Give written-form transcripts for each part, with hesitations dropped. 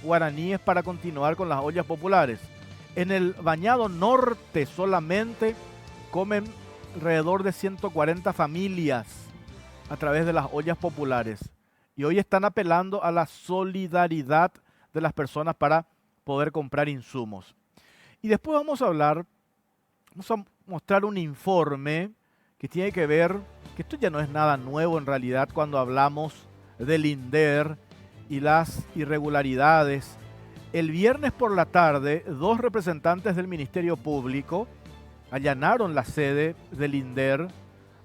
guaraníes para continuar con las ollas populares. En el Bañado Norte solamente comen alrededor de 140 familias a través de las ollas populares. Y hoy están apelando a la solidaridad de las personas para poder comprar insumos. Y después vamos a mostrar un informe que tiene que ver, que esto ya no es nada nuevo en realidad cuando hablamos del INDER y las irregularidades. El viernes por la tarde, 2 representantes del Ministerio Público allanaron la sede del INDER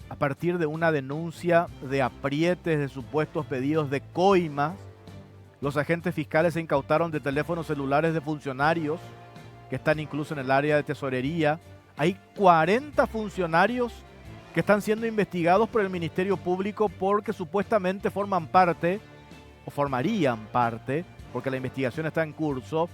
a partir de una denuncia de aprietes de supuestos pedidos de coimas. Los agentes fiscales se incautaron de teléfonos celulares de funcionarios que están incluso en el área de tesorería. Hay 40 funcionarios que están siendo investigados por el Ministerio Público porque supuestamente forman parte, o formarían parte, porque la investigación está en curso,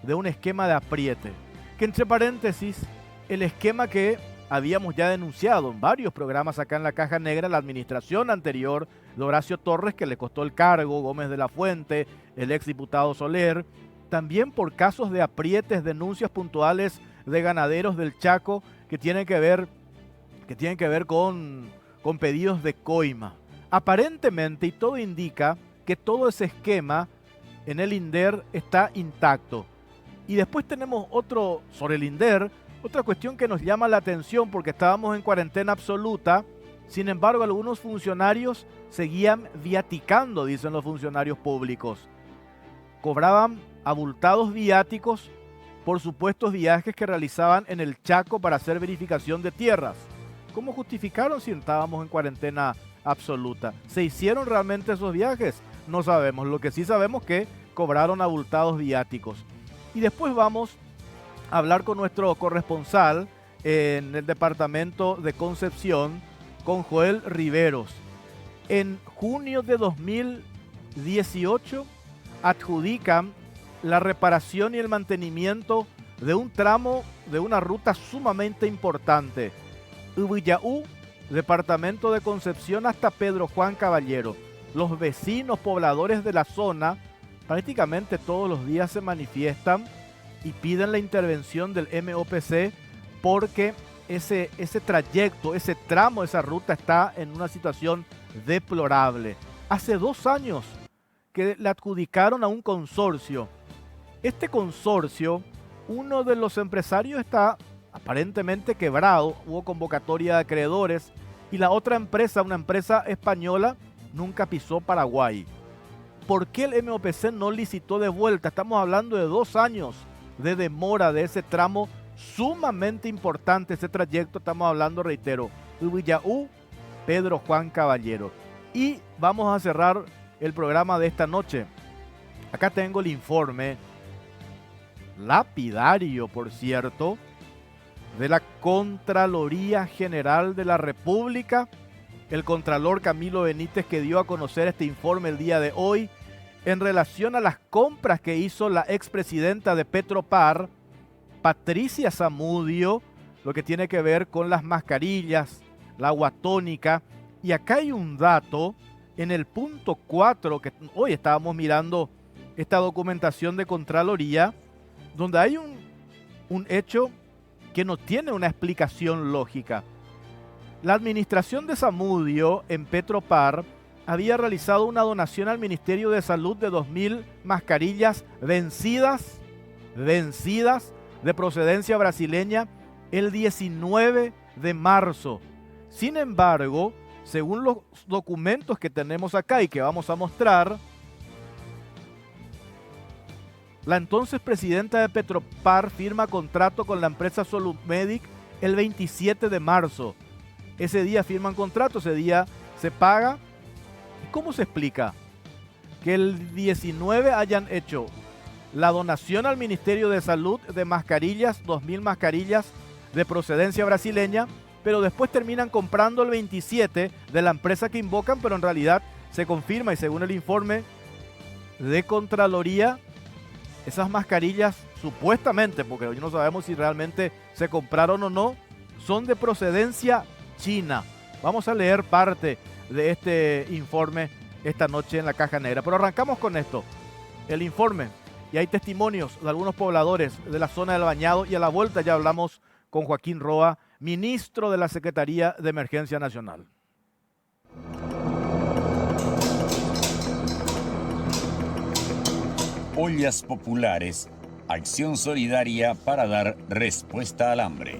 de un esquema de apriete. Que entre paréntesis, el esquema que habíamos ya denunciado en varios programas acá en la Caja Negra, la administración anterior de Horacio Torres, que le costó el cargo, Gómez de la Fuente, el exdiputado Soler, también por casos de aprietes, denuncias puntuales de ganaderos del Chaco que tienen que ver con pedidos de coima. Aparentemente, y todo indica que todo ese esquema en el INDER está intacto. Y después tenemos otro, sobre el INDER, otra cuestión que nos llama la atención porque estábamos en cuarentena absoluta. Sin embargo, algunos funcionarios seguían viaticando, dicen los funcionarios públicos. Cobraban abultados viáticos por supuestos viajes que realizaban en el Chaco para hacer verificación de tierras. ¿Cómo justificaron si estábamos en cuarentena absoluta? ¿Se hicieron realmente esos viajes? No sabemos. Lo que sí sabemos es que cobraron abultados viáticos. Y después vamos a hablar con nuestro corresponsal en el departamento de Concepción, con Joel Riveros. En junio de 2018 adjudican la reparación y el mantenimiento de un tramo de una ruta sumamente importante. Ubillaú, departamento de Concepción, hasta Pedro Juan Caballero. Los vecinos pobladores de la zona prácticamente todos los días se manifiestan y piden la intervención del MOPC porque ese trayecto, ese tramo, esa ruta está en una situación deplorable. Hace 2 años que le adjudicaron a un consorcio. Este consorcio, uno de los empresarios está aparentemente quebrado, hubo convocatoria de acreedores, y la otra empresa, una empresa española, nunca pisó Paraguay. ¿Por qué el MOPC no licitó de vuelta? Estamos hablando de 2 años de demora de ese tramo sumamente importante, ese trayecto. Estamos hablando, reitero, Ubillaú, Pedro Juan Caballero. Y vamos a cerrar el programa de esta noche. Acá tengo el informe lapidario, por cierto, de la Contraloría General de la República. El contralor Camilo Benítez, que dio a conocer este informe el día de hoy en relación a las compras que hizo la expresidenta de Petropar, Patricia Zamudio, lo que tiene que ver con las mascarillas, la agua tónica. Y acá hay un dato en el punto 4, que hoy estábamos mirando esta documentación de Contraloría, donde hay un hecho que no tiene una explicación lógica. La administración de Zamudio en Petropar había realizado una donación al Ministerio de Salud de 2.000 mascarillas vencidas de procedencia brasileña el 19 de marzo. Sin embargo, según los documentos que tenemos acá y que vamos a mostrar, la entonces presidenta de Petropar firma contrato con la empresa Solumedic el 27 de marzo. Ese día firman contrato, ese día se paga. ¿Y cómo se explica que el 19 hayan hecho la donación al Ministerio de Salud de mascarillas, 2.000 mascarillas de procedencia brasileña, pero después terminan comprando el 27 de la empresa que invocan, pero en realidad se confirma, y según el informe de Contraloría, esas mascarillas supuestamente, porque hoy no sabemos si realmente se compraron o no, son de procedencia china. Vamos a leer parte de este informe esta noche en la Caja Negra, pero arrancamos con esto. El informe Y hay testimonios de algunos pobladores de la zona del Bañado, y a la vuelta ya hablamos con Joaquín Roa, ministro de la Secretaría de Emergencia Nacional. Ollas populares, acción solidaria para dar respuesta al hambre.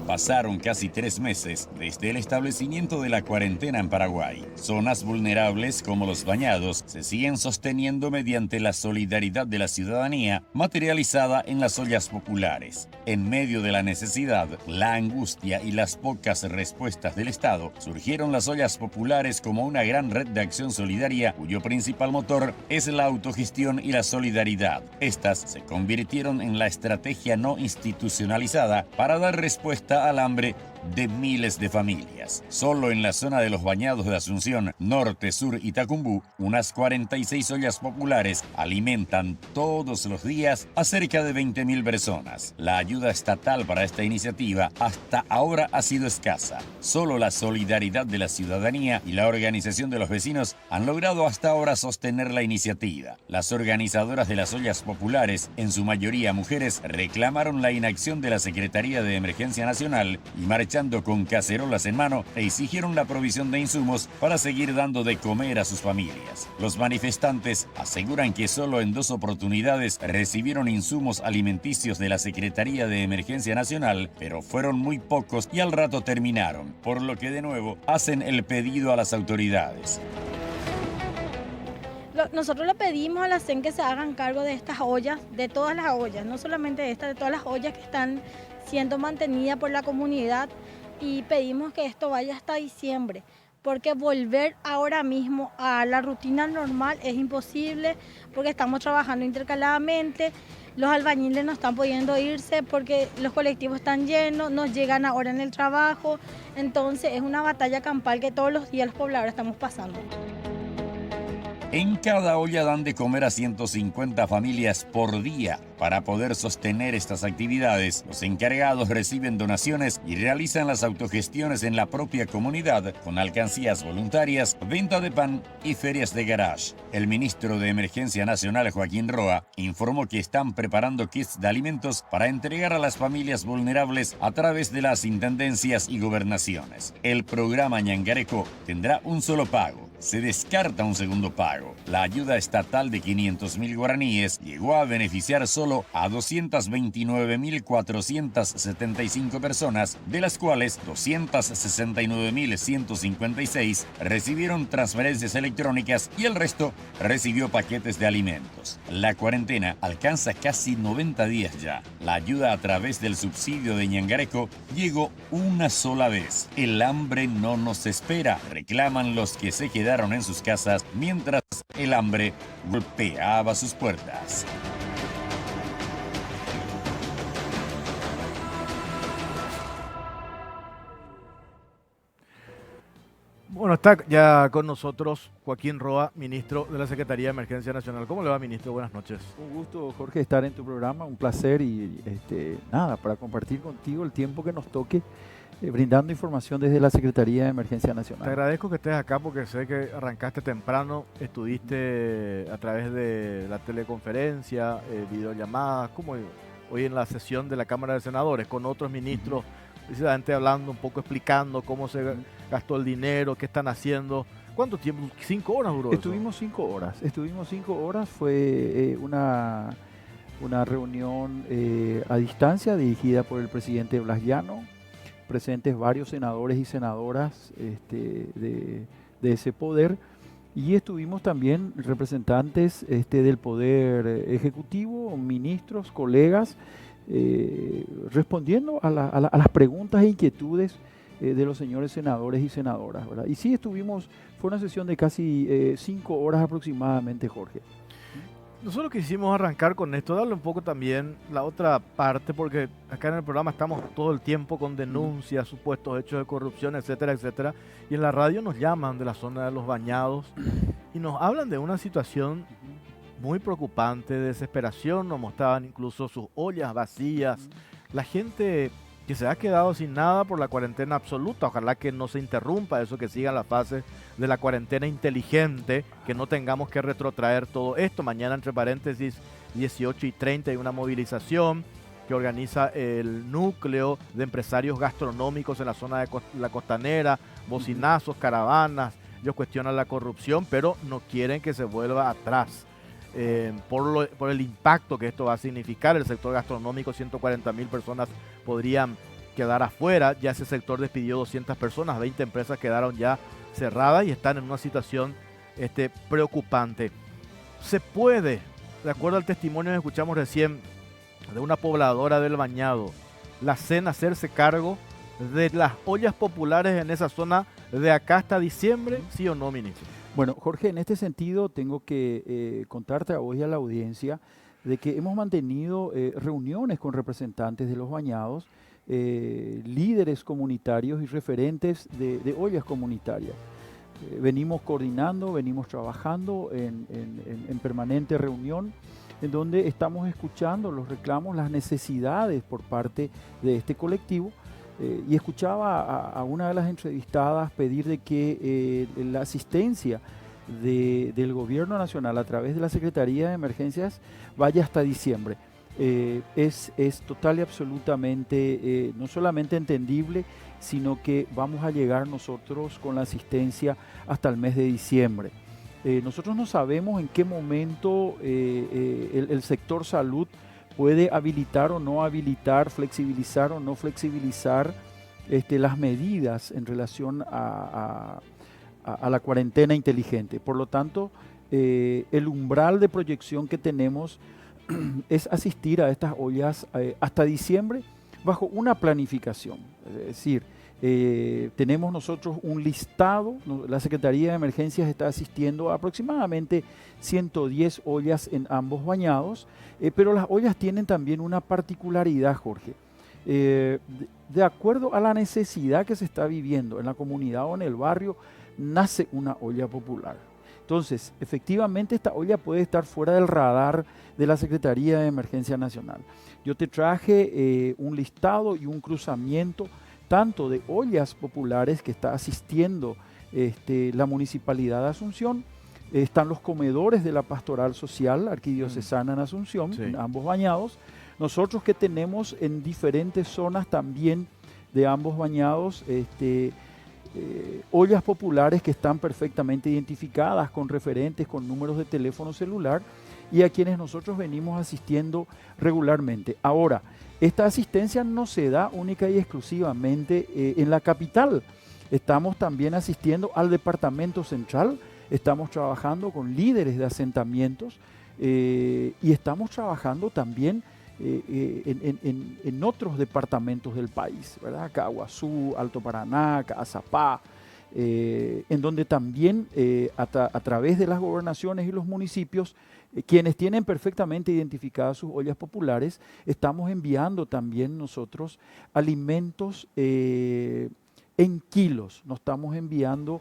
Pasaron casi 3 meses desde el establecimiento de la cuarentena en Paraguay. Zonas vulnerables como los Bañados se siguen sosteniendo mediante la solidaridad de la ciudadanía materializada en las ollas populares. En medio de la necesidad, la angustia y las pocas respuestas del Estado, surgieron las ollas populares como una gran red de acción solidaria cuyo principal motor es la autogestión y la solidaridad. Estas se convirtieron en la estrategia no institucionalizada para dar respuesta al hambre de miles de familias. Solo en la zona de los Bañados de Asunción, Norte, Sur y Tacumbú, unas 46 ollas populares alimentan todos los días a cerca de 20.000 personas. La ayuda estatal para esta iniciativa hasta ahora ha sido escasa. Solo la solidaridad de la ciudadanía y la organización de los vecinos han logrado hasta ahora sostener la iniciativa. Las organizadoras de las ollas populares, en su mayoría mujeres, reclamaron la inacción de la Secretaría de Emergencia Nacional y marcharon con cacerolas en mano e exigieron la provisión de insumos para seguir dando de comer a sus familias. Los manifestantes aseguran que solo en 2 oportunidades recibieron insumos alimenticios de la Secretaría de Emergencia Nacional, pero fueron muy pocos y al rato terminaron, por lo que de nuevo hacen el pedido a las autoridades. Nosotros le pedimos a la CEN que se hagan cargo de estas ollas, de todas las ollas, no solamente de estas, de todas las ollas que están siendo mantenidas por la comunidad, y pedimos que esto vaya hasta diciembre, porque volver ahora mismo a la rutina normal es imposible, porque estamos trabajando intercaladamente, los albañiles no están pudiendo irse porque los colectivos están llenos, no llegan ahora en el trabajo, entonces es una batalla campal que todos los días los pobladores estamos pasando. En cada olla dan de comer a 150 familias por día. Para poder sostener estas actividades, los encargados reciben donaciones y realizan las autogestiones en la propia comunidad con alcancías voluntarias, venta de pan y ferias de garage. El ministro de Emergencia Nacional, Joaquín Roa, informó que están preparando kits de alimentos para entregar a las familias vulnerables a través de las intendencias y gobernaciones. El programa Ñangareco tendrá un solo pago. Se descarta un segundo pago. La ayuda estatal de 500.000 guaraníes llegó a beneficiar solo a 229.475 personas, de las cuales 269.156 recibieron transferencias electrónicas y el resto recibió paquetes de alimentos. La cuarentena alcanza casi 90 días ya. La ayuda a través del subsidio de Ñangareco llegó una sola vez. El hambre no nos espera, reclaman los que se quedaron en sus casas mientras el hambre golpeaba sus puertas. Bueno, está ya con nosotros Joaquín Roa, ministro de la Secretaría de Emergencia Nacional. ¿Cómo le va, ministro? Buenas noches. Un gusto, Jorge, estar en tu programa, un placer y nada, para compartir contigo el tiempo que nos toque, brindando información desde la Secretaría de Emergencia Nacional. Te agradezco que estés acá porque sé que arrancaste temprano, estuviste a través de la teleconferencia, videollamadas, como hoy en la sesión de la Cámara de Senadores, con otros ministros, precisamente hablando un poco, explicando cómo se gastó el dinero, qué están haciendo. ¿Cuánto tiempo? 5 horas duró eso. Estuvimos 5 horas, fue una reunión a distancia dirigida por el presidente Blas Llano, presentes varios senadores y senadoras de ese poder, y estuvimos también representantes del poder ejecutivo, ministros, colegas, respondiendo a las preguntas e inquietudes de los señores senadores y senadoras, ¿verdad? Y sí fue una sesión de casi 5 horas aproximadamente, Jorge. Nosotros quisimos arrancar con esto, darle un poco también la otra parte, porque acá en el programa estamos todo el tiempo con denuncias, supuestos hechos de corrupción, etcétera, etcétera. Y en la radio nos llaman de la zona de los Bañados y nos hablan de una situación muy preocupante, de desesperación. Nos mostraban incluso sus ollas vacías. La gente que se ha quedado sin nada por la cuarentena absoluta. Ojalá que no se interrumpa eso, que siga la fase de la cuarentena inteligente, que no tengamos que retrotraer todo esto. Mañana, entre paréntesis, 18:30 hay una movilización que organiza el núcleo de empresarios gastronómicos en la zona de la costanera, bocinazos, caravanas. Ellos cuestionan la corrupción, pero no quieren que se vuelva atrás. Por el impacto que esto va a significar. El sector gastronómico, 140.000 personas podrían quedar afuera. Ya ese sector despidió 200 personas, 20 empresas quedaron ya cerradas y están en una situación preocupante. Se puede, de acuerdo al testimonio que escuchamos recién de una pobladora del Bañado, la CEN hacerse cargo de las ollas populares en esa zona de acá hasta diciembre, ¿sí o no, ministro? Bueno, Jorge, en este sentido tengo que contarte a vos y a la audiencia de que hemos mantenido reuniones con representantes de los bañados, líderes comunitarios y referentes de ollas comunitarias. Venimos coordinando, venimos trabajando en permanente reunión, en donde estamos escuchando los reclamos, las necesidades por parte de este colectivo. Y escuchaba a una de las entrevistadas pedir de que la asistencia del gobierno nacional a través de la Secretaría de Emergencias vaya hasta diciembre. Es total y absolutamente no solamente entendible, sino que vamos a llegar nosotros con la asistencia hasta el mes de diciembre. Nosotros no sabemos en qué momento el sector salud puede habilitar o no habilitar, flexibilizar o no flexibilizar las medidas en relación a la cuarentena inteligente. Por lo tanto, el umbral de proyección que tenemos es asistir a estas ollas hasta diciembre bajo una planificación. Es decir, tenemos nosotros un listado, la Secretaría de Emergencias está asistiendo a aproximadamente 110 ollas en ambos bañados, pero las ollas tienen también una particularidad, Jorge. De acuerdo a la necesidad que se está viviendo en la comunidad o en el barrio, nace una olla popular. Entonces, efectivamente, esta olla puede estar fuera del radar de la Secretaría de Emergencia Nacional. Yo te traje un listado y un cruzamiento tanto de ollas populares que está asistiendo la Municipalidad de Asunción. Están los comedores de la Pastoral Social Arquidiocesana en Asunción, sí, en ambos bañados. Nosotros que tenemos en diferentes zonas también de ambos bañados ollas populares que están perfectamente identificadas con referentes, con números de teléfono celular y a quienes nosotros venimos asistiendo regularmente. Ahora, esta asistencia no se da única y exclusivamente en la capital. Estamos también asistiendo al Departamento Central, estamos trabajando con líderes de asentamientos y estamos trabajando también en otros departamentos del país, ¿verdad? Caguazú, Alto Paraná, Caazapá, en donde también a través de las gobernaciones y los municipios, quienes tienen perfectamente identificadas sus ollas populares, estamos enviando también nosotros alimentos en kilos, no estamos enviando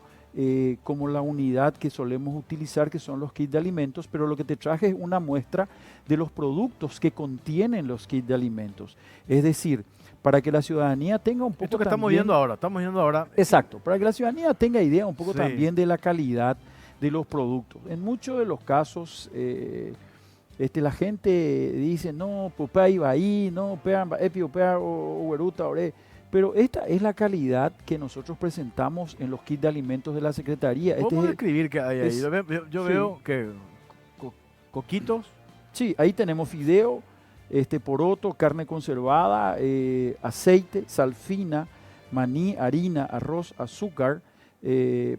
como la unidad que solemos utilizar, que son los kits de alimentos, pero lo que te traje es una muestra de los productos que contienen los kits de alimentos. Es decir, para que la ciudadanía tenga un poco esto que también, estamos viendo ahora. Exacto, para que la ciudadanía tenga idea un poco también de la calidad de los productos. En muchos de los casos, la gente dice, no, pues iba ahí, no, pero esta es la calidad que nosotros presentamos en los kits de alimentos de la Secretaría. ¿Cómo describir qué hay ahí? Yo veo que coquitos. Sí, ahí tenemos fideo, poroto, carne conservada, aceite, sal fina, maní, harina, arroz, azúcar,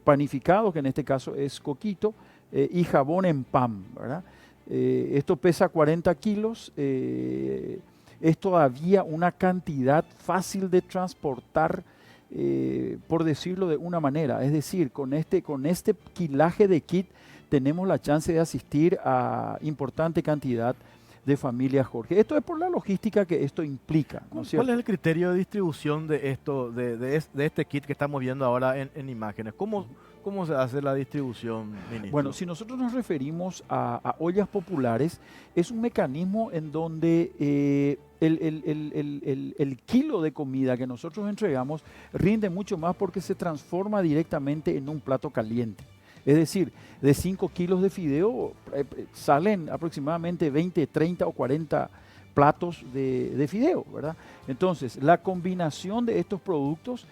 panificado, que en este caso es coquito, y jabón en pan, ¿verdad? Esto pesa 40 kilos, es todavía una cantidad fácil de transportar, por decirlo de una manera. Es decir, con este kilaje de kit tenemos la chance de asistir a importante cantidad de familias, Jorge. Esto es por la logística que esto implica, ¿no es cierto? ¿Cuál es el criterio de distribución de esto, de este kit que estamos viendo ahora en imágenes? ¿Cómo ¿Cómo se hace la distribución, ministro? Bueno, si nosotros nos referimos a ollas populares, es un mecanismo en donde el kilo de comida que nosotros entregamos rinde mucho más porque se transforma directamente en un plato caliente. Es decir, de 5 kilos de fideo salen aproximadamente 20, 30 o 40 platos de fideo, ¿verdad? Entonces, la combinación de estos productos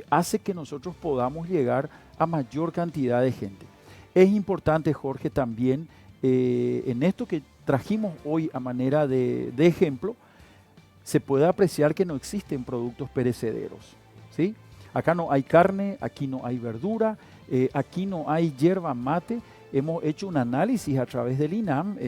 hace que nosotros podamos llegar a mayor cantidad de gente. Es importante, Jorge, también en esto que trajimos hoy a manera de ejemplo, se puede apreciar que no existen productos perecederos, ¿sí? Acá no hay carne, aquí no hay verdura, aquí no hay yerba mate. Hemos hecho un análisis a través del INAM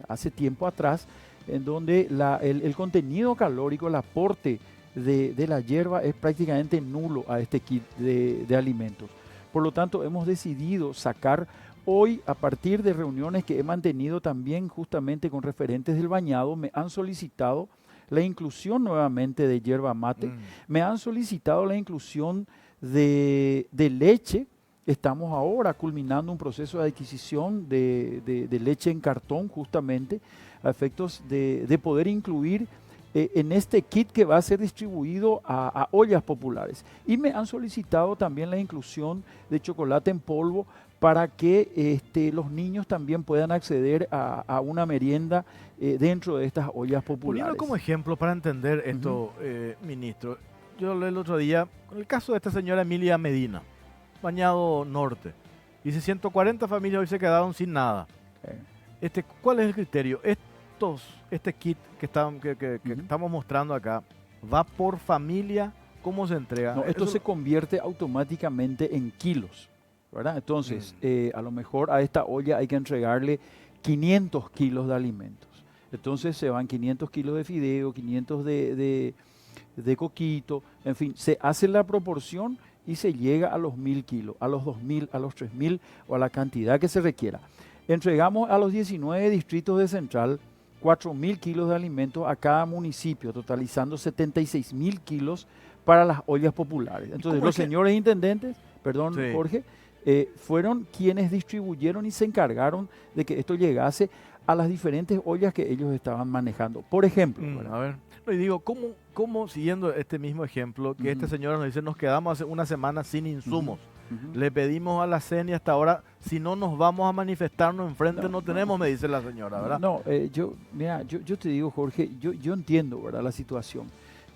hace tiempo atrás, en donde el contenido calórico, el aporte de la hierba es prácticamente nulo a este kit de alimentos. Por lo tanto, hemos decidido sacar hoy, a partir de reuniones que he mantenido también justamente con referentes del bañado, me han solicitado la inclusión nuevamente de hierba mate, me han solicitado la inclusión de leche. Estamos ahora culminando un proceso de adquisición de leche en cartón justamente a efectos de poder incluir en este kit que va a ser distribuido a ollas populares. Y me han solicitado también la inclusión de chocolate en polvo para que los niños también puedan acceder a una merienda dentro de estas ollas populares. Poniendo como ejemplo para entender esto, ministro, yo leí el otro día el caso de esta señora Emilia Medina, Bañado Norte. Dice 140 familias hoy se quedaron sin nada. ¿Cuál es el criterio? Este kit que estamos mostrando acá, ¿va por familia? ¿Cómo se entrega? No, esto se convierte automáticamente en kilos, ¿verdad? Entonces, a lo mejor a esta olla hay que entregarle 500 kilos de alimentos. Entonces se van 500 kilos de fideo, 500 de coquito, en fin, se hace la proporción y se llega a los 1000 kilos, a los 2000, a los 3000 o a la cantidad que se requiera. Entregamos a los 19 distritos de Central 4000 kilos de alimentos a cada municipio, totalizando 76.000 kilos para las ollas populares. Entonces, los señores intendentes, perdón, sí, Jorge, fueron quienes distribuyeron y se encargaron de que esto llegase a las diferentes ollas que ellos estaban manejando. Por ejemplo, a ver, y digo, ¿cómo siguiendo este mismo ejemplo, que esta señora nos dice, nos quedamos hace una semana sin insumos? Le pedimos a la CENI hasta ahora, si no nos vamos a manifestarnos enfrente, no tenemos, me dice la señora, ¿verdad? No, yo te digo, Jorge, yo entiendo, ¿verdad?, la situación.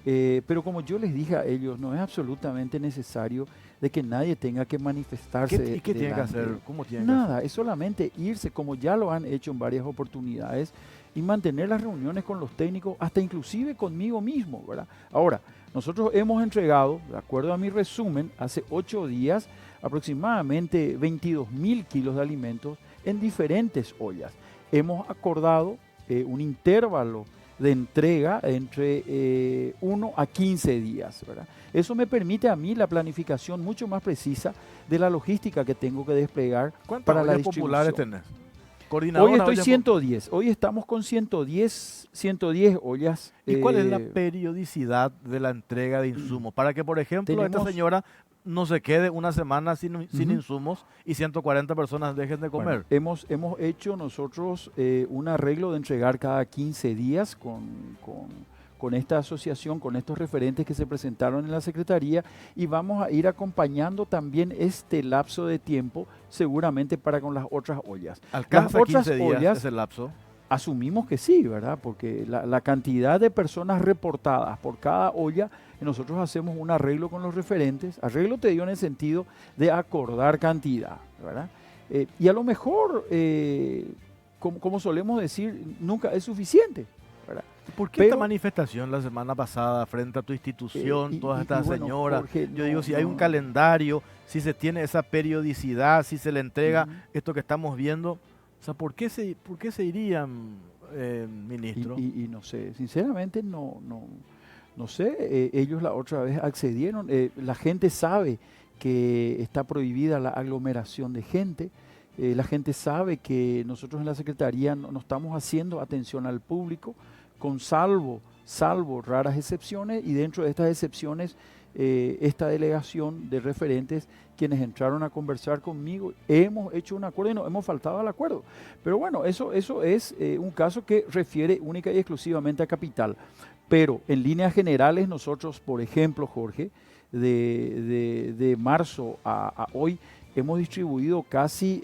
Pero como yo les dije a ellos, no es absolutamente necesario de que nadie tenga que manifestarse. ¿Y qué tiene que hacer? ¿Cómo tiene Nada, que hacer? es solamente irse, como ya lo han hecho en varias oportunidades, y mantener las reuniones con los técnicos, hasta inclusive conmigo mismo, ¿verdad? Ahora, nosotros hemos entregado, de acuerdo a mi resumen, hace 8 días, aproximadamente 22.000 kilos de alimentos en diferentes ollas. Hemos acordado un intervalo de entrega entre 1 a 15 días, ¿verdad? Eso me permite a mí la planificación mucho más precisa de la logística que tengo que desplegar para la distribución. Populares tenés? Hoy estoy 110, hoy estamos con 110 ollas. ¿Y cuál es la periodicidad de la entrega de insumos? Para que, por ejemplo, esta señora no se quede una semana sin insumos y 140 personas dejen de comer. Bueno, hemos hecho nosotros un arreglo de entregar cada 15 días con esta asociación, con estos referentes que se presentaron en la Secretaría, y vamos a ir acompañando también este lapso de tiempo seguramente para con las otras ollas. ¿Alcanza 15 días ese lapso? Asumimos que sí, ¿verdad? Porque la cantidad de personas reportadas por cada olla, nosotros hacemos un arreglo con los referentes. Arreglo te digo en el sentido de acordar cantidad, ¿verdad? Y a lo mejor, como solemos decir, nunca es suficiente, ¿verdad? ¿Por qué esta manifestación la semana pasada frente a tu institución, todas estas señoras? Jorge, yo digo, si hay un calendario, si se tiene esa periodicidad, si se le entrega esto que estamos viendo, o sea, ¿por qué se irían, ministro? Y no sé, sinceramente no sé, ellos la otra vez accedieron, la gente sabe que está prohibida la aglomeración de gente, la gente sabe que nosotros en la Secretaría no estamos haciendo atención al público, con salvo raras excepciones, y dentro de estas excepciones esta delegación de referentes quienes entraron a conversar conmigo. Hemos hecho un acuerdo y no hemos faltado al acuerdo. Pero bueno, eso es un caso que refiere única y exclusivamente a capital. Pero en líneas generales nosotros, por ejemplo, Jorge, de marzo a hoy, hemos distribuido casi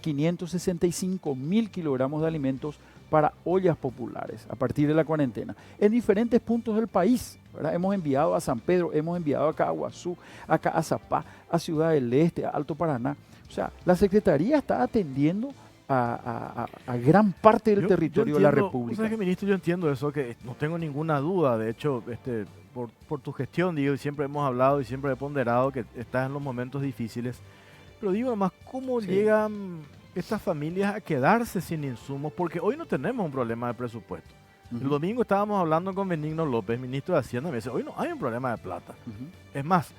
565.000 kilogramos de alimentos para ollas populares a partir de la cuarentena, en diferentes puntos del país, ¿verdad? Hemos enviado a San Pedro, hemos enviado a Caguazú, a Caazapá, a Ciudad del Este, a Alto Paraná. O sea, la Secretaría está atendiendo a gran parte del territorio de la República. ¿Sabes qué, ministro? Yo entiendo eso, que no tengo ninguna duda. De hecho, por tu gestión, digo, y siempre hemos hablado y siempre he ponderado que estás en los momentos difíciles. Pero digo nomás, ¿cómo llegan estas familias a quedarse sin insumos? Porque hoy no tenemos un problema de presupuesto. El domingo estábamos hablando con Benigno López, ministro de Hacienda, y me dice, hoy no hay un problema de plata. Es más,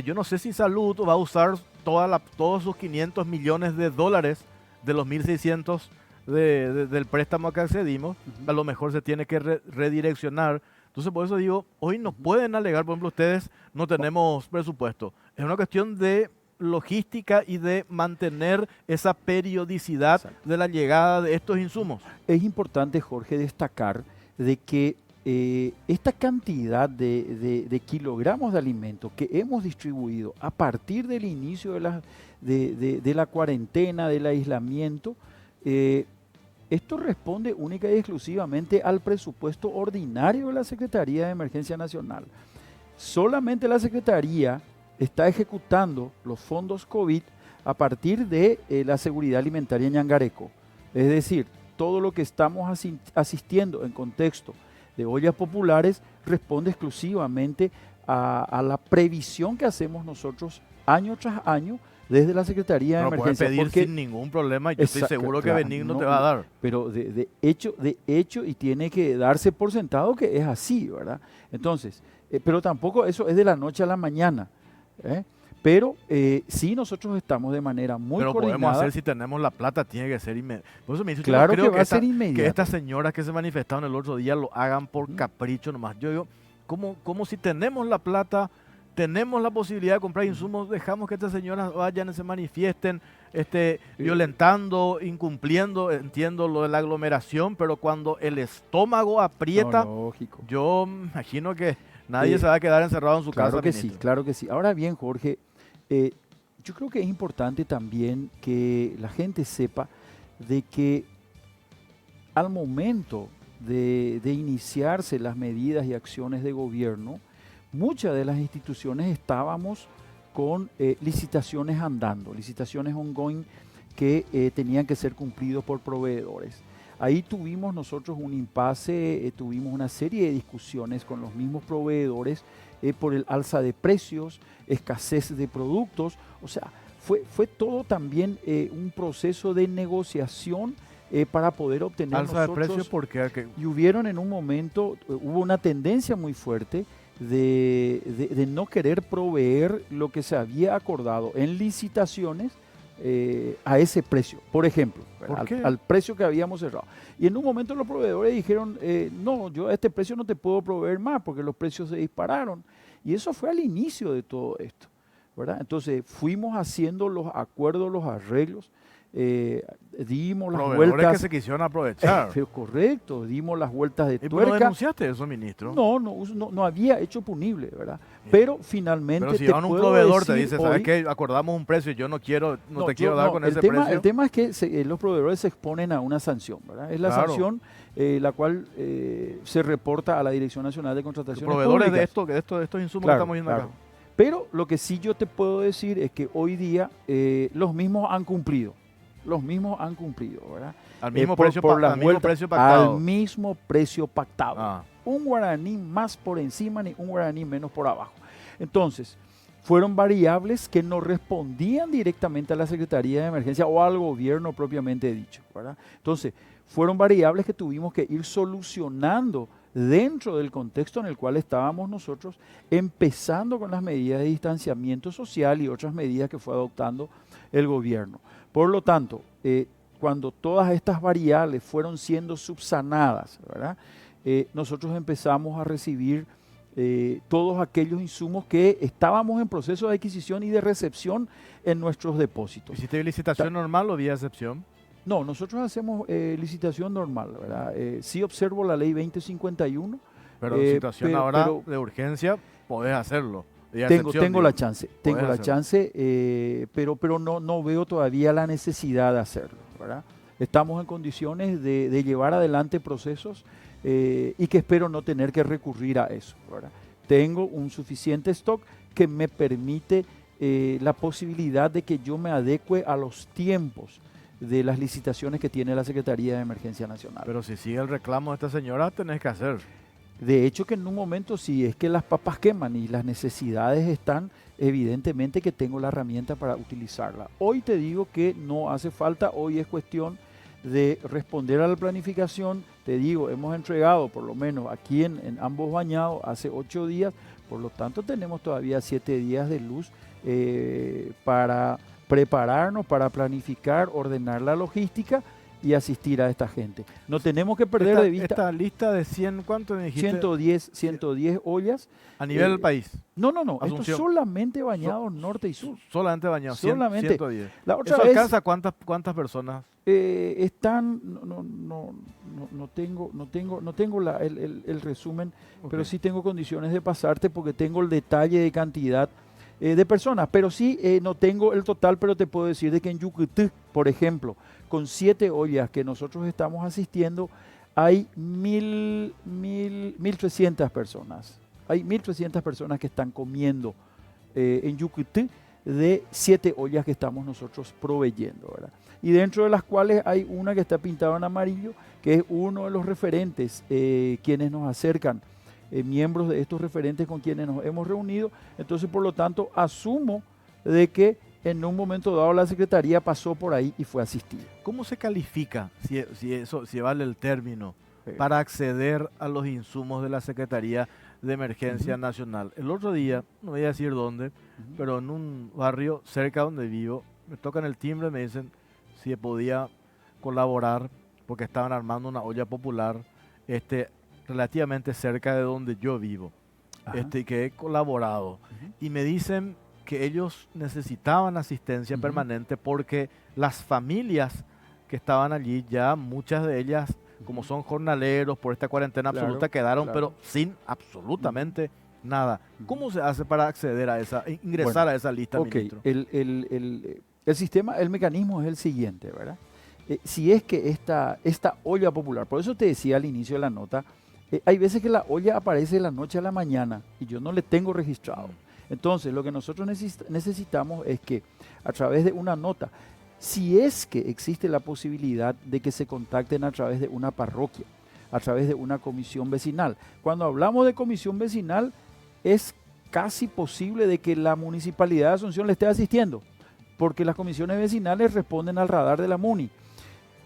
yo no sé si Salud va a usar todos sus 500 millones de dólares de los 1.600 del préstamo a que accedimos. A lo mejor se tiene que redireccionar. Entonces, por eso digo, hoy no pueden alegar, por ejemplo, ustedes no tenemos presupuesto. Es una cuestión de logística y de mantener esa periodicidad de la llegada de estos insumos. Es importante, Jorge, destacar de que esta cantidad de kilogramos de alimentos que hemos distribuido a partir del inicio de la cuarentena, del aislamiento, esto responde única y exclusivamente al presupuesto ordinario de la Secretaría de Emergencia Nacional. Solamente la Secretaría está ejecutando los fondos COVID a partir de la seguridad alimentaria en Ñangareco. Es decir, todo lo que estamos asistiendo en contexto de ollas populares responde exclusivamente a la previsión que hacemos nosotros año tras año desde la Secretaría de Emergencia. Puedes pedir sin ningún problema y yo estoy seguro que Benigno te va a dar. Pero de hecho, y tiene que darse por sentado que es así, ¿verdad? Entonces, pero tampoco eso es de la noche a la mañana. Pero sí, nosotros estamos de manera muy coordinada. Pero podemos hacer, si tenemos la plata, tiene que ser inmediato. Por eso me dice, claro, creo que va a ser inmediato. Que estas señoras que se manifestaron el otro día lo hagan por capricho nomás. Yo digo, como si tenemos la plata, tenemos la posibilidad de comprar insumos, dejamos que estas señoras vayan y se manifiesten, violentando, incumpliendo, entiendo lo de la aglomeración, pero cuando el estómago aprieta, yo imagino que nadie se va a quedar encerrado en su casa. Claro que sí, claro que sí. Ahora bien, Jorge, yo creo que es importante también que la gente sepa de que al momento de iniciarse las medidas y acciones de gobierno, muchas de las instituciones estábamos con licitaciones andando, licitaciones ongoing que tenían que ser cumplidos por proveedores. Ahí tuvimos nosotros un impasse, tuvimos una serie de discusiones con los mismos proveedores por el alza de precios, escasez de productos. O sea, fue todo también un proceso de negociación para poder obtener alza de precios. ¿Por qué? Y hubieron en un momento, hubo una tendencia muy fuerte de no querer proveer lo que se había acordado en licitaciones a ese precio, por ejemplo, al precio que habíamos cerrado. Y en un momento los proveedores dijeron, no, yo a este precio no te puedo proveer más porque los precios se dispararon. Y eso fue al inicio de todo esto, ¿verdad? Entonces fuimos haciendo los acuerdos, los arreglos, dimos las vueltas. Que se quisieron aprovechar. Correcto, dimos las vueltas de tuerca. ¿No denunciaste eso, ministro? No había hecho punible, ¿verdad? Pero finalmente. Pero si van un proveedor te dice, ¿sabes qué? Acordamos un precio, yo no te quiero dar con ese precio. El tema es que los proveedores se exponen a una sanción, ¿verdad? Es la sanción la cual se reporta a la Dirección Nacional de Contrataciones Públicas. Proveedores de estos insumos que estamos viendo acá. Pero lo que sí yo te puedo decir es que hoy día los mismos han cumplido. ¿Verdad? Al mismo precio pactado. Al mismo precio pactado. Un guaraní más por encima ni un guaraní menos por abajo. Entonces, fueron variables que no respondían directamente a la Secretaría de Emergencia o al gobierno propiamente dicho, ¿verdad? Entonces, fueron variables que tuvimos que ir solucionando dentro del contexto en el cual estábamos nosotros, empezando con las medidas de distanciamiento social y otras medidas que fue adoptando el gobierno. Por lo tanto, cuando todas estas variables fueron siendo subsanadas, ¿verdad? Nosotros empezamos a recibir todos aquellos insumos que estábamos en proceso de adquisición y de recepción en nuestros depósitos. ¿Hiciste licitación normal o vía excepción? No, nosotros hacemos licitación normal, ¿verdad? Sí observo la ley 2051. Pero en situación ahora de urgencia, podés hacerlo. Tengo la chance, pero no veo todavía la necesidad de hacerlo, ¿verdad? Estamos en condiciones de llevar adelante procesos y que espero no tener que recurrir a eso, ¿verdad? Tengo un suficiente stock que me permite la posibilidad de que yo me adecue a los tiempos de las licitaciones que tiene la Secretaría de Emergencia Nacional. Pero si sigue el reclamo de esta señora, tenés que hacer. De hecho que en un momento, si es que las papas queman y las necesidades están, evidentemente que tengo la herramienta para utilizarla. Hoy te digo que no hace falta, hoy es cuestión de responder a la planificación. Te digo, hemos entregado por lo menos aquí en ambos bañados hace 8 días, por lo tanto tenemos todavía 7 días de luz para prepararnos, para planificar, ordenar la logística y asistir a esta gente. No tenemos que perder de vista... Esta lista de 100, ¿cuánto me dijiste? 110 ollas. ¿A nivel del país? No, esto es solamente bañados norte y sur. Solamente bañados, solamente. 110. La otra ¿Eso vez, alcanza cuántas personas? Están, no tengo el resumen, okay, pero sí tengo condiciones de pasarte porque tengo el detalle de cantidad de personas, pero sí no tengo el total, pero te puedo decir de que en Yucutú, por ejemplo, con 7 ollas que nosotros estamos asistiendo, hay 1.300 personas. Hay 1.300 personas que están comiendo en Yucutú de 7 ollas que estamos nosotros proveyendo, ¿verdad? Y dentro de las cuales hay una que está pintada en amarillo, que es uno de los referentes quienes nos acercan, miembros de estos referentes con quienes nos hemos reunido. Entonces, por lo tanto, asumo de que en un momento dado la Secretaría pasó por ahí y fue asistida. ¿Cómo se califica, si vale el término, para acceder a los insumos de la Secretaría de Emergencia Nacional? El otro día, no voy a decir dónde, pero en un barrio cerca donde vivo, me tocan el timbre, me dicen si podía colaborar porque estaban armando una olla popular relativamente cerca de donde yo vivo, y que he colaborado. Y me dicen que ellos necesitaban asistencia permanente porque las familias que estaban allí, ya muchas de ellas, como son jornaleros por esta cuarentena absoluta, quedaron pero sin absolutamente nada. ¿Cómo se hace para acceder a ingresar a esa lista, ministro? El sistema, el mecanismo es el siguiente, ¿verdad? Si es que esta olla popular, por eso te decía al inicio de la nota, hay veces que la olla aparece de la noche a la mañana y yo no le tengo registrado. Entonces, lo que nosotros necesitamos es que a través de una nota, si es que existe la posibilidad de que se contacten a través de una parroquia, a través de una comisión vecinal. Cuando hablamos de comisión vecinal, es casi posible de que la Municipalidad de Asunción le esté asistiendo, porque las comisiones vecinales responden al radar de la MUNI.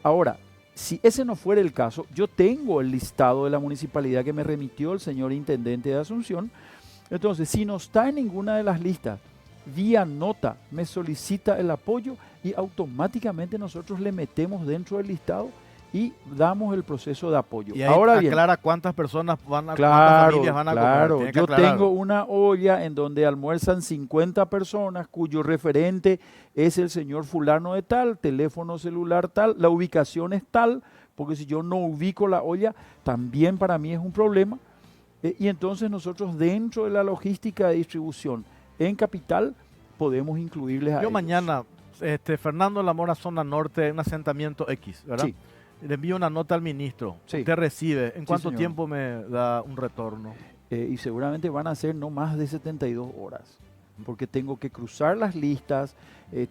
Ahora, si ese no fuera el caso, yo tengo el listado de la municipalidad que me remitió el señor intendente de Asunción. Entonces, si no está en ninguna de las listas, vía nota me solicita el apoyo y automáticamente nosotros le metemos dentro del listado y damos el proceso de apoyo. Y ahí ahora aclara cuántas personas cuántas familias van a comer. Claro, yo tengo una olla en donde almuerzan 50 personas cuyo referente es el señor fulano de tal, teléfono celular tal, la ubicación es tal, porque si yo no ubico la olla, también para mí es un problema. Y entonces nosotros dentro de la logística de distribución en Capital podemos incluirles a ellos. Yo mañana, Fernando Lamora, zona norte, un asentamiento X, ¿verdad? Sí. Le envío una nota al ministro. Sí. Usted recibe. ¿En cuánto señor. tiempo me da un retorno? Y seguramente van a ser no más de 72 horas, porque tengo que cruzar las listas,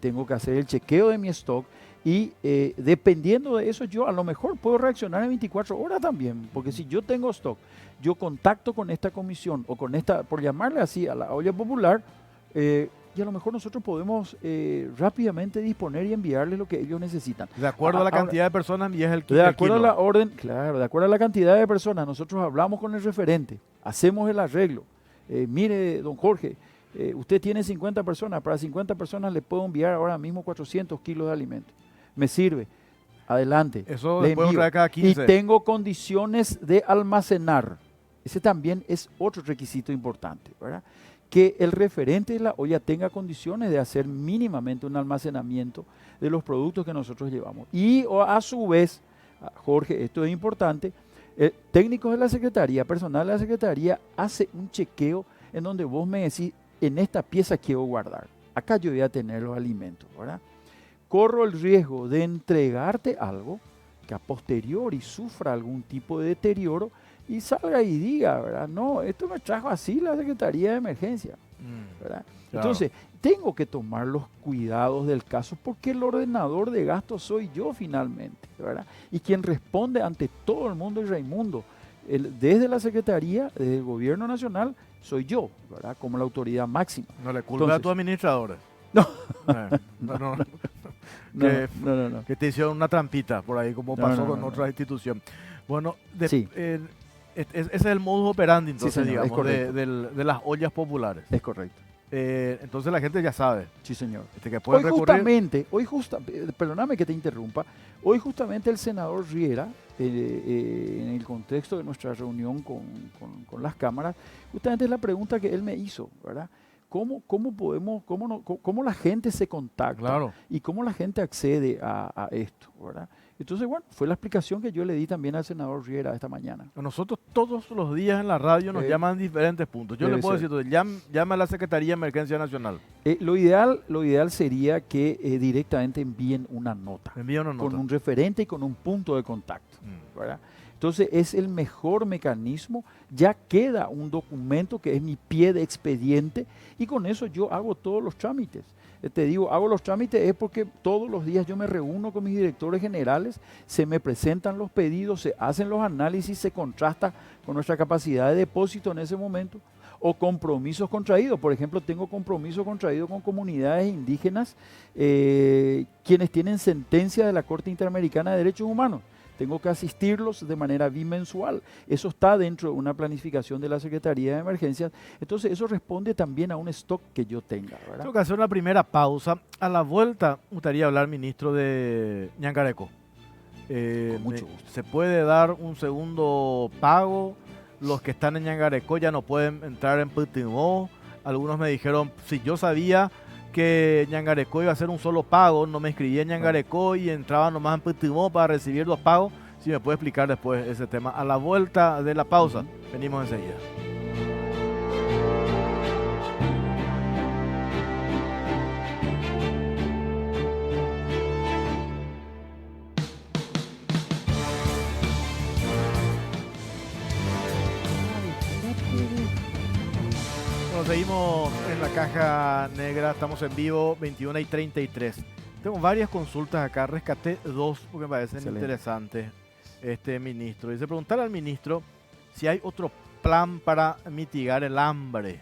tengo que hacer el chequeo de mi stock y dependiendo de eso yo a lo mejor puedo reaccionar en 24 horas también, porque si yo tengo stock, yo contacto con esta comisión o con esta, por llamarle así, a la olla popular, y a lo mejor nosotros podemos rápidamente disponer y enviarles lo que ellos necesitan. De acuerdo a la cantidad de personas envías el kilo. De acuerdo a la orden, claro, de acuerdo a la cantidad de personas, nosotros hablamos con el referente, hacemos el arreglo. Mire, don Jorge, usted tiene 50 personas, para 50 personas le puedo enviar ahora mismo 400 kilos de alimentos. Me sirve, adelante. Eso le puedo traer cada 15. Y tengo condiciones de almacenar. Ese también es otro requisito importante, ¿verdad? Que el referente de la olla tenga condiciones de hacer mínimamente un almacenamiento de los productos que nosotros llevamos. Y a su vez, Jorge, esto es importante, técnicos de la Secretaría, personal de la Secretaría, hace un chequeo en donde vos me decís, en esta pieza quiero guardar, acá yo voy a tener los alimentos, ¿verdad? Corro el riesgo de entregarte algo que a posteriori sufra algún tipo de deterioro y salga y diga, ¿verdad? No, esto me trajo así la Secretaría de Emergencia, ¿verdad? Claro. Entonces, tengo que tomar los cuidados del caso porque el ordenador de gastos soy yo finalmente, ¿verdad? Y quien responde ante todo el mundo y Raimundo, desde la Secretaría, desde el Gobierno Nacional, soy yo, ¿verdad? Como la autoridad máxima. No le culpa a Entonces, tus administradores. No. No. No. Que te hicieron una trampita por ahí, como pasó con otra institución. Bueno, Sí. ese es el modus operandi, entonces, señor, es digamos, correcto. de las ollas populares. Es correcto. Entonces la gente ya sabe Sí, señor. que pueden recurrir. Perdóname que te interrumpa, hoy justamente el senador Riera, en el contexto de nuestra reunión con las cámaras, justamente es la pregunta que él me hizo, ¿verdad? ¿Cómo la gente se contacta? Claro. Y cómo la gente accede a esto, ¿verdad? Entonces, bueno, fue la explicación que yo le di también al senador Riera esta mañana. A nosotros todos los días en la radio nos llaman diferentes puntos. Yo le puedo decir, llama a la Secretaría de Emergencia Nacional. Lo ideal sería que directamente envíen una nota. Con un referente y con un punto de contacto, ¿verdad? Entonces es el mejor mecanismo, ya queda un documento que es mi pie de expediente y con eso yo hago todos los trámites. Te digo, hago los trámites es porque todos los días yo me reúno con mis directores generales, se me presentan los pedidos, se hacen los análisis, se contrasta con nuestra capacidad de depósito en ese momento o compromisos contraídos. Por ejemplo, tengo compromisos contraídos con comunidades indígenas, quienes tienen sentencia de la Corte Interamericana de Derechos Humanos. Tengo que asistirlos de manera bimensual. Eso está dentro de una planificación de la Secretaría de Emergencias. Entonces, eso responde también a un stock que yo tenga, ¿verdad? Tengo que hacer una primera pausa. A la vuelta, me gustaría hablar, ministro, de Ñangareco. Con mucho gusto. ¿Se puede dar un segundo pago? Los que están en Ñangareco ya no pueden entrar en Putimó. Algunos me dijeron, si yo sabía que Ñangareco iba a hacer un solo pago, no me inscribí en Ñangareco y entraba nomás en Putimó para recibir los pagos. Si me puede explicar después ese tema. A la vuelta de la pausa, venimos enseguida. Bueno, seguimos en la caja negra, estamos en vivo, 21:33. Tengo varias consultas acá, rescaté dos porque me parecen interesantes, ministro. Dice, preguntar al ministro si hay otro plan para mitigar el hambre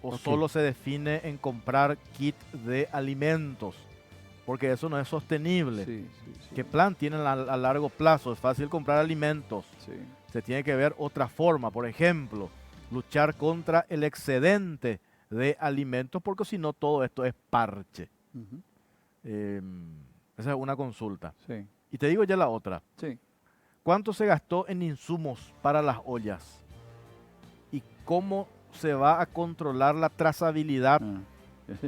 o solo se define en comprar kit de alimentos, porque eso no es sostenible. Sí. ¿Qué plan tienen a largo plazo? Es fácil comprar alimentos. Sí. Se tiene que ver otra forma, por ejemplo, luchar contra el excedente de alimentos, porque si no todo esto es parche. Esa es una consulta. Sí. Y te digo ya la otra. Sí. ¿Cuánto se gastó en insumos para las ollas? ¿Y cómo se va a controlar la trazabilidad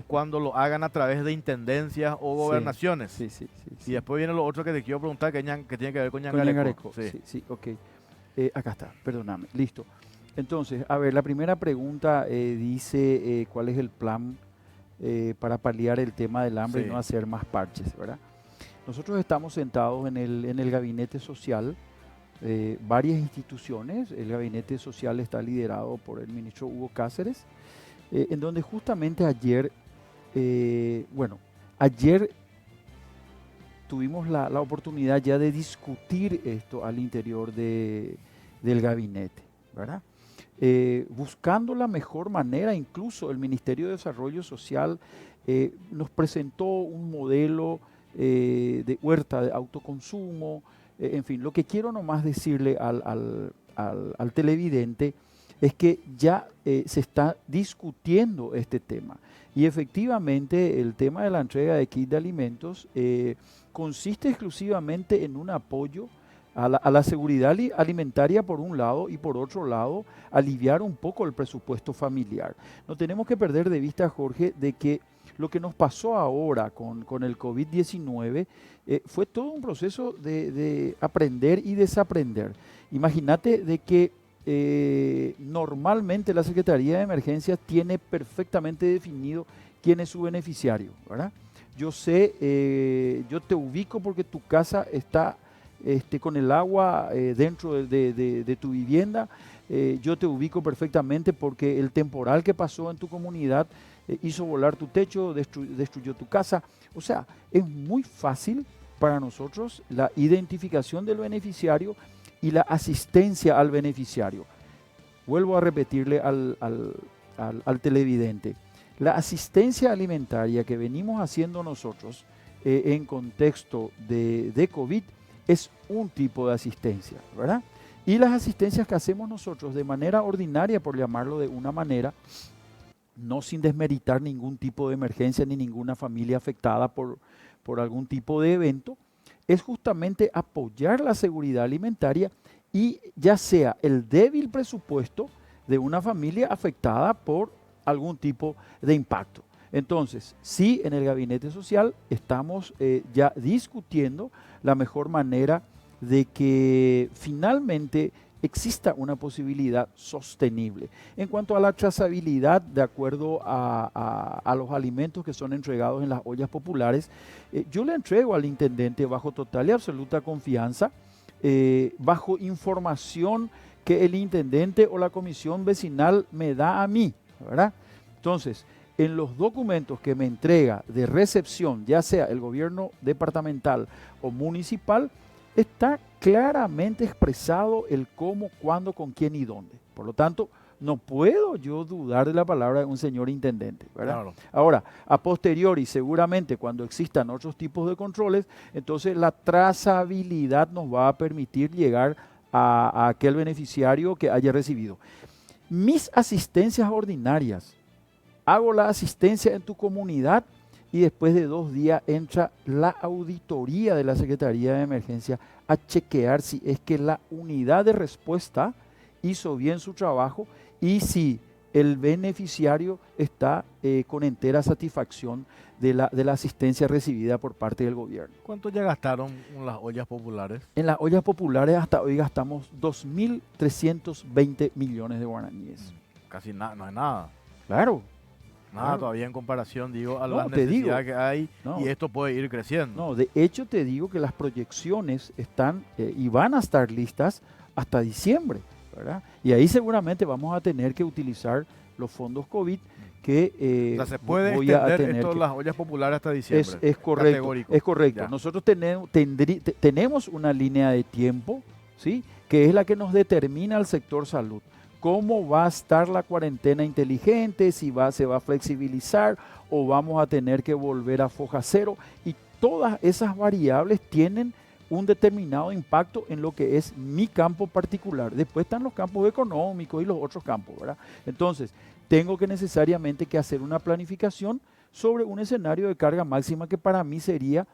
cuando lo hagan a través de intendencias o gobernaciones? Sí. Y después viene lo otro que te quiero preguntar, que tiene que ver con Ñangareco. Ñangareco. Sí, ok. Acá está, perdóname, listo. Entonces, a ver, la primera pregunta dice cuál es el plan para paliar el tema del hambre y no hacer más parches, ¿verdad? Nosotros estamos sentados en el gabinete social, varias instituciones. El gabinete social está liderado por el ministro Hugo Cáceres, en donde justamente ayer tuvimos la oportunidad ya de discutir esto al interior del gabinete, ¿verdad? Buscando la mejor manera, incluso el Ministerio de Desarrollo Social nos presentó un modelo de huerta de autoconsumo, en fin, lo que quiero nomás decirle al televidente es que ya se está discutiendo este tema y efectivamente el tema de la entrega de kit de alimentos consiste exclusivamente en un apoyo a la seguridad alimentaria por un lado y por otro lado aliviar un poco el presupuesto familiar. No tenemos que perder de vista, Jorge, de que lo que nos pasó ahora con el COVID-19 fue todo un proceso de aprender y desaprender. Imagínate de que normalmente la Secretaría de Emergencias tiene perfectamente definido quién es su beneficiario, ¿verdad? Yo sé, yo te ubico porque tu casa está con el agua dentro de tu vivienda. Yo te ubico perfectamente porque el temporal que pasó en tu comunidad hizo volar tu techo, destruyó tu casa. O sea, es muy fácil para nosotros la identificación del beneficiario y la asistencia al beneficiario. Vuelvo a repetirle al televidente. La asistencia alimentaria que venimos haciendo nosotros en contexto de COVID es un tipo de asistencia, ¿verdad? Y las asistencias que hacemos nosotros de manera ordinaria, por llamarlo de una manera, no sin desmeritar ningún tipo de emergencia ni ninguna familia afectada por algún tipo de evento, es justamente apoyar la seguridad alimentaria y ya sea el débil presupuesto de una familia afectada por algún tipo de impacto. Entonces, sí, en el Gabinete Social estamos ya discutiendo la mejor manera de que finalmente exista una posibilidad sostenible. En cuanto a la trazabilidad, de acuerdo a los alimentos que son entregados en las ollas populares, yo le entrego al intendente bajo total y absoluta confianza, bajo información que el intendente o la comisión vecinal me da a mí, ¿verdad? Entonces, en los documentos que me entrega de recepción, ya sea el gobierno departamental o municipal, está claramente expresado el cómo, cuándo, con quién y dónde. Por lo tanto, no puedo yo dudar de la palabra de un señor intendente, ¿verdad? Claro. Ahora, a posteriori, seguramente cuando existan otros tipos de controles, entonces la trazabilidad nos va a permitir llegar a aquel beneficiario que haya recibido. Mis asistencias ordinarias, hago la asistencia en tu comunidad y después de 2 días entra la auditoría de la Secretaría de Emergencia a chequear si es que la unidad de respuesta hizo bien su trabajo y si el beneficiario está con entera satisfacción de la asistencia recibida por parte del gobierno. ¿Cuánto ya gastaron en las ollas populares? En las ollas populares hasta hoy gastamos 2.320 millones de guaraníes. Casi nada, no es nada. Claro. Nada claro. Todavía en comparación, digo, a la necesidad que hay y esto puede ir creciendo. No, de hecho te digo que las proyecciones están y van a estar listas hasta diciembre, ¿verdad? Y ahí seguramente vamos a tener que utilizar los fondos COVID que o sea, se puede extender esto las ollas populares hasta diciembre. Es correcto, es correcto. Ya. Nosotros tenemos una línea de tiempo, ¿sí? Que es la que nos determina el sector salud. ¿Cómo va a estar la cuarentena inteligente? Si se va a flexibilizar o vamos a tener que volver a foja cero. Y todas esas variables tienen un determinado impacto en lo que es mi campo particular. Después están los campos económicos y los otros campos, ¿verdad? Entonces, tengo que necesariamente que hacer una planificación sobre un escenario de carga máxima que para mí sería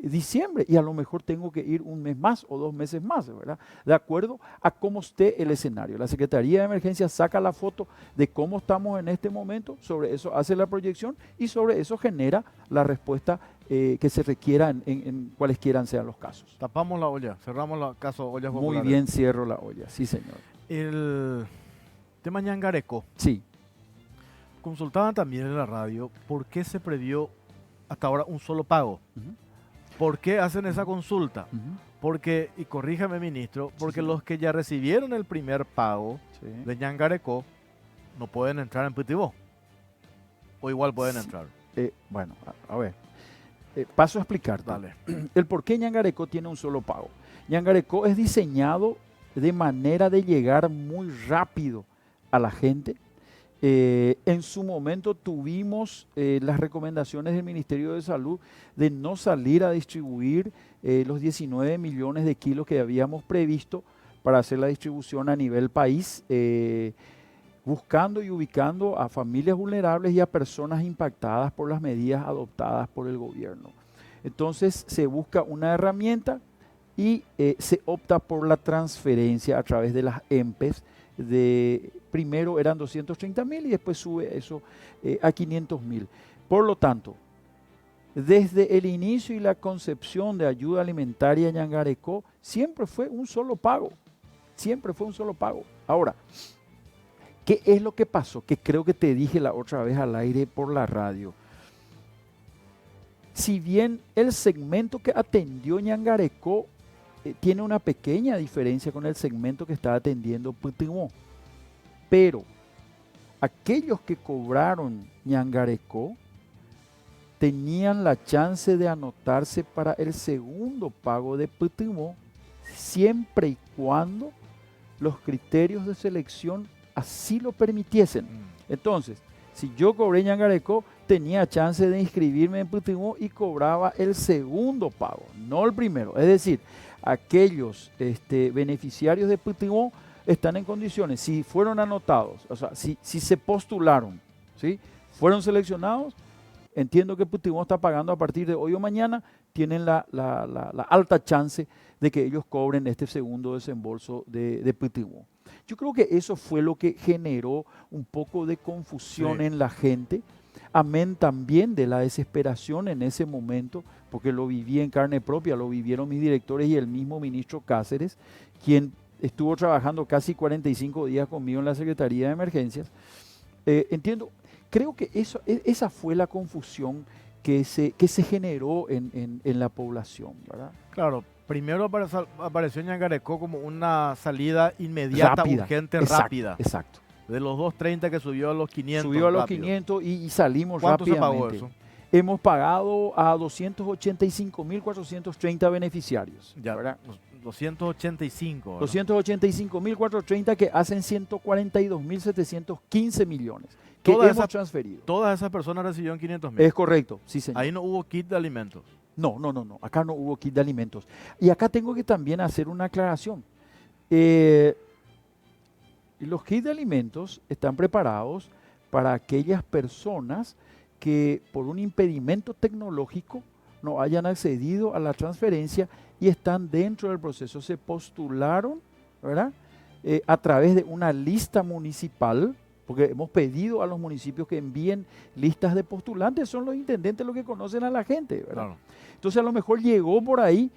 diciembre, y a lo mejor tengo que ir 1 mes más o 2 meses más, ¿verdad? De acuerdo a cómo esté el escenario. La Secretaría de Emergencia saca la foto de cómo estamos en este momento, sobre eso hace la proyección y sobre eso genera la respuesta que se requiera en cualesquiera sean los casos. Tapamos la olla, cerramos el caso ollas populares. Muy bien, cierro la olla, sí señor. El tema Ñangareco. Sí. Consultaban también en la radio por qué se previó hasta ahora un solo pago. ¿Por qué hacen esa consulta? Porque, y corríjame ministro, porque los que ya recibieron el primer pago de Ñangareco no pueden entrar en Pitibó. O igual pueden entrar. Bueno, a ver. Paso a explicarte. Dale. El por qué Ñangareco tiene un solo pago. Ñangareco es diseñado de manera de llegar muy rápido a la gente. En su momento tuvimos las recomendaciones del Ministerio de Salud de no salir a distribuir los 19 millones de kilos que habíamos previsto para hacer la distribución a nivel país, buscando y ubicando a familias vulnerables y a personas impactadas por las medidas adoptadas por el gobierno. Entonces se busca una herramienta y se opta por la transferencia a través de las EMPES. Primero eran 230.000 y después sube eso a 500.000. Por lo tanto, desde el inicio y la concepción de ayuda alimentaria en Ñangarecó, siempre fue un solo pago. Siempre fue un solo pago. Ahora, ¿qué es lo que pasó? Que creo que te dije la otra vez al aire por la radio. Si bien el segmento que atendió Ñangarecó tiene una pequeña diferencia con el segmento que está atendiendo Putimó, pero aquellos que cobraron Ñangarecó tenían la chance de anotarse para el segundo pago de Putimó, siempre y cuando los criterios de selección así lo permitiesen. Entonces, si yo cobré Ñangarecó, tenía chance de inscribirme en Putimó y cobraba el segundo pago, no el primero. Es decir, aquellos beneficiarios de Putimó están en condiciones, si fueron anotados, o sea, si se postularon, ¿sí?, fueron seleccionados, entiendo que Putimó está pagando a partir de hoy o mañana, tienen la alta chance de que ellos cobren este segundo desembolso de Putimó. Yo creo que eso fue lo que generó un poco de confusión en la gente, amén también de la desesperación en ese momento, porque lo viví en carne propia, lo vivieron mis directores y el mismo ministro Cáceres, quien estuvo trabajando casi 45 días conmigo en la Secretaría de Emergencias. Creo que esa fue la confusión que se generó en la población, ¿verdad? Claro, primero apareció Ñangarecó como una salida inmediata, Rápida, urgente, exacto, rápida. Exacto. De los 230 que subió a los 500. Subió a los rápido. 500 y salimos ¿Cuánto rápidamente. se pagó eso? Hemos pagado a 285.430 beneficiarios. Ya, ¿verdad? 285. 285.430 que hacen 142.715 millones que hemos transferido. Todas esas personas recibieron 500.000. Es correcto, sí señor. Ahí no hubo kit de alimentos. No, acá no hubo kit de alimentos. Y acá tengo que también hacer una aclaración. Los kits de alimentos están preparados para aquellas personas que por un impedimento tecnológico no hayan accedido a la transferencia y están dentro del proceso. Se postularon, ¿verdad?, a través de una lista municipal, porque hemos pedido a los municipios que envíen listas de postulantes, son los intendentes los que conocen a la gente, ¿verdad? Claro. Entonces a lo mejor llegó por ahí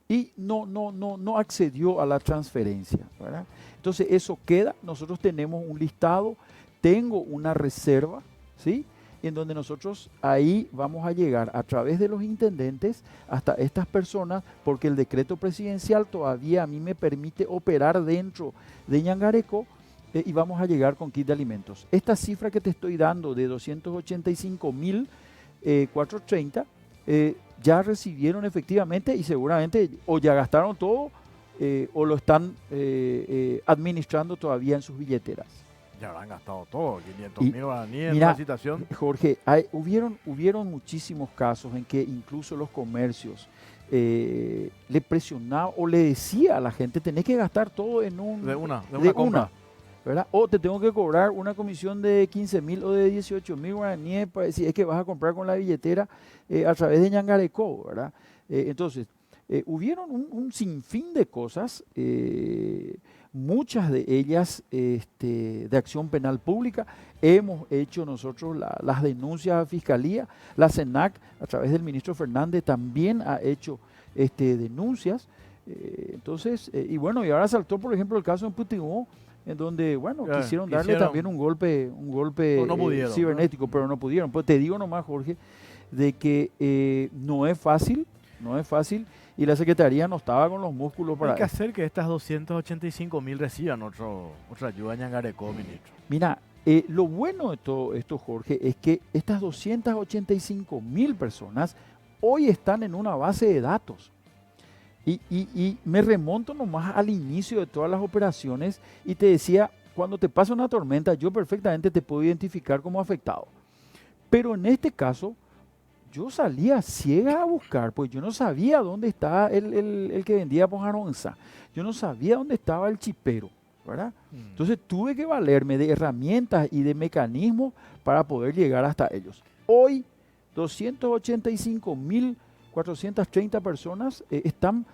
y no accedió a la transferencia, ¿verdad? Entonces eso queda, nosotros tenemos un listado, tengo una reserva, ¿sí?, en donde nosotros ahí vamos a llegar a través de los intendentes hasta estas personas, porque el decreto presidencial todavía a mí me permite operar dentro de Ñangarecó y vamos a llegar con kit de alimentos. Esta cifra que te estoy dando de 285.430 ya recibieron efectivamente y seguramente o ya gastaron todo o lo están administrando todavía en sus billeteras. Ya habrán gastado todo, 500.000 guaraníes en Mira, una licitación. Jorge, hubieron muchísimos casos en que incluso los comercios le presionaban o le decía a la gente, tenés que gastar todo en de una compra. ¿Verdad? O te tengo que cobrar una comisión de 15.000 o de 18.000 guaraníes si es que vas a comprar con la billetera a través de Ñangarecó, ¿verdad? Entonces, hubieron un sinfín de cosas, muchas de ellas de acción penal pública. Hemos hecho nosotros las denuncias a Fiscalía, la CENAC a través del ministro Fernández también ha hecho denuncias. Entonces, y bueno, y ahora saltó por ejemplo el caso en Putimó, en donde, bueno, quisieron darle también un golpe no pudieron, cibernético, pero no pudieron. Pues te digo nomás, Jorge, de que no es fácil, y la Secretaría no estaba con los músculos para Hay que hacer que estas 285.000 reciban otra ayuda en Ñangarecó, ministro. Mira, lo bueno de todo esto, Jorge, es que estas 285.000 personas hoy están en una base de datos. Y me remonto nomás al inicio de todas las operaciones y te decía, cuando te pasa una tormenta, yo perfectamente te puedo identificar como afectado. Pero en este caso, yo salía ciega a buscar, pues yo no sabía dónde estaba el que vendía pojaronza, yo no sabía dónde estaba el chipero, ¿verdad? Entonces tuve que valerme de herramientas y de mecanismos para poder llegar hasta ellos. Hoy, 285.000 430 personas están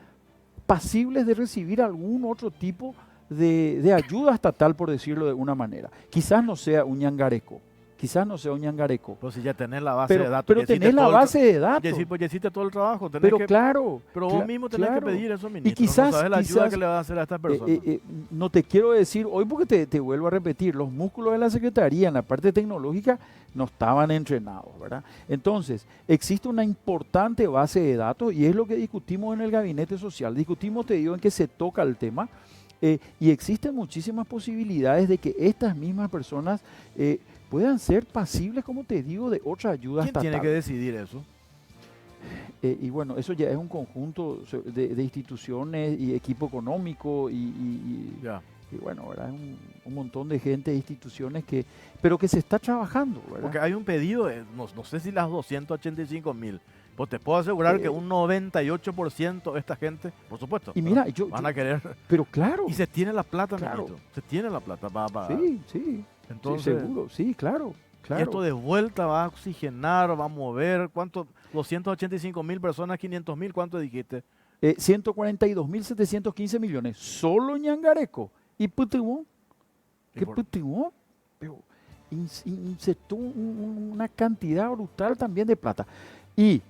pasibles de recibir algún otro tipo de ayuda estatal, por decirlo de una manera. Quizás no sea un ñangareco, Pero si ya tenés la base de datos. Pero tenés la base de datos. Ya hiciste todo el trabajo. Pero claro. Pero vos mismo tenés que pedir eso, ministro. Y quizás, no sabes la ayuda que le vas a hacer a estas personas. No te quiero decir hoy porque te vuelvo a repetir, los músculos de la Secretaría en la parte tecnológica no estaban entrenados, ¿verdad? Entonces, existe una importante base de datos y es lo que discutimos en el Gabinete Social. Discutimos, te digo, en que se toca el tema y existen muchísimas posibilidades de que estas mismas personas puedan ser pasibles, como te digo, de otra ayuda estatal. ¿Quién tiene que decidir eso? Y bueno, eso ya es un conjunto de instituciones y equipo económico y bueno, ¿verdad? Es un montón de gente e instituciones pero que se está trabajando, ¿verdad? Porque hay un pedido, no sé si las 285.000, pues te puedo asegurar que un 98% de esta gente, por supuesto, y mira, van a querer. Pero claro. Y se tiene la plata, claro. Ministro, se tiene la plata para. Sí. Entonces, sí, seguro, sí, claro. Y esto de vuelta va a oxigenar, va a mover. ¿Cuánto? 285.000 personas, 500.000, ¿cuánto dijiste? 142.715 millones. Solo Ñangareco. Y Putimó. ¿Qué Putimó? Insertó una cantidad brutal también de plata. Y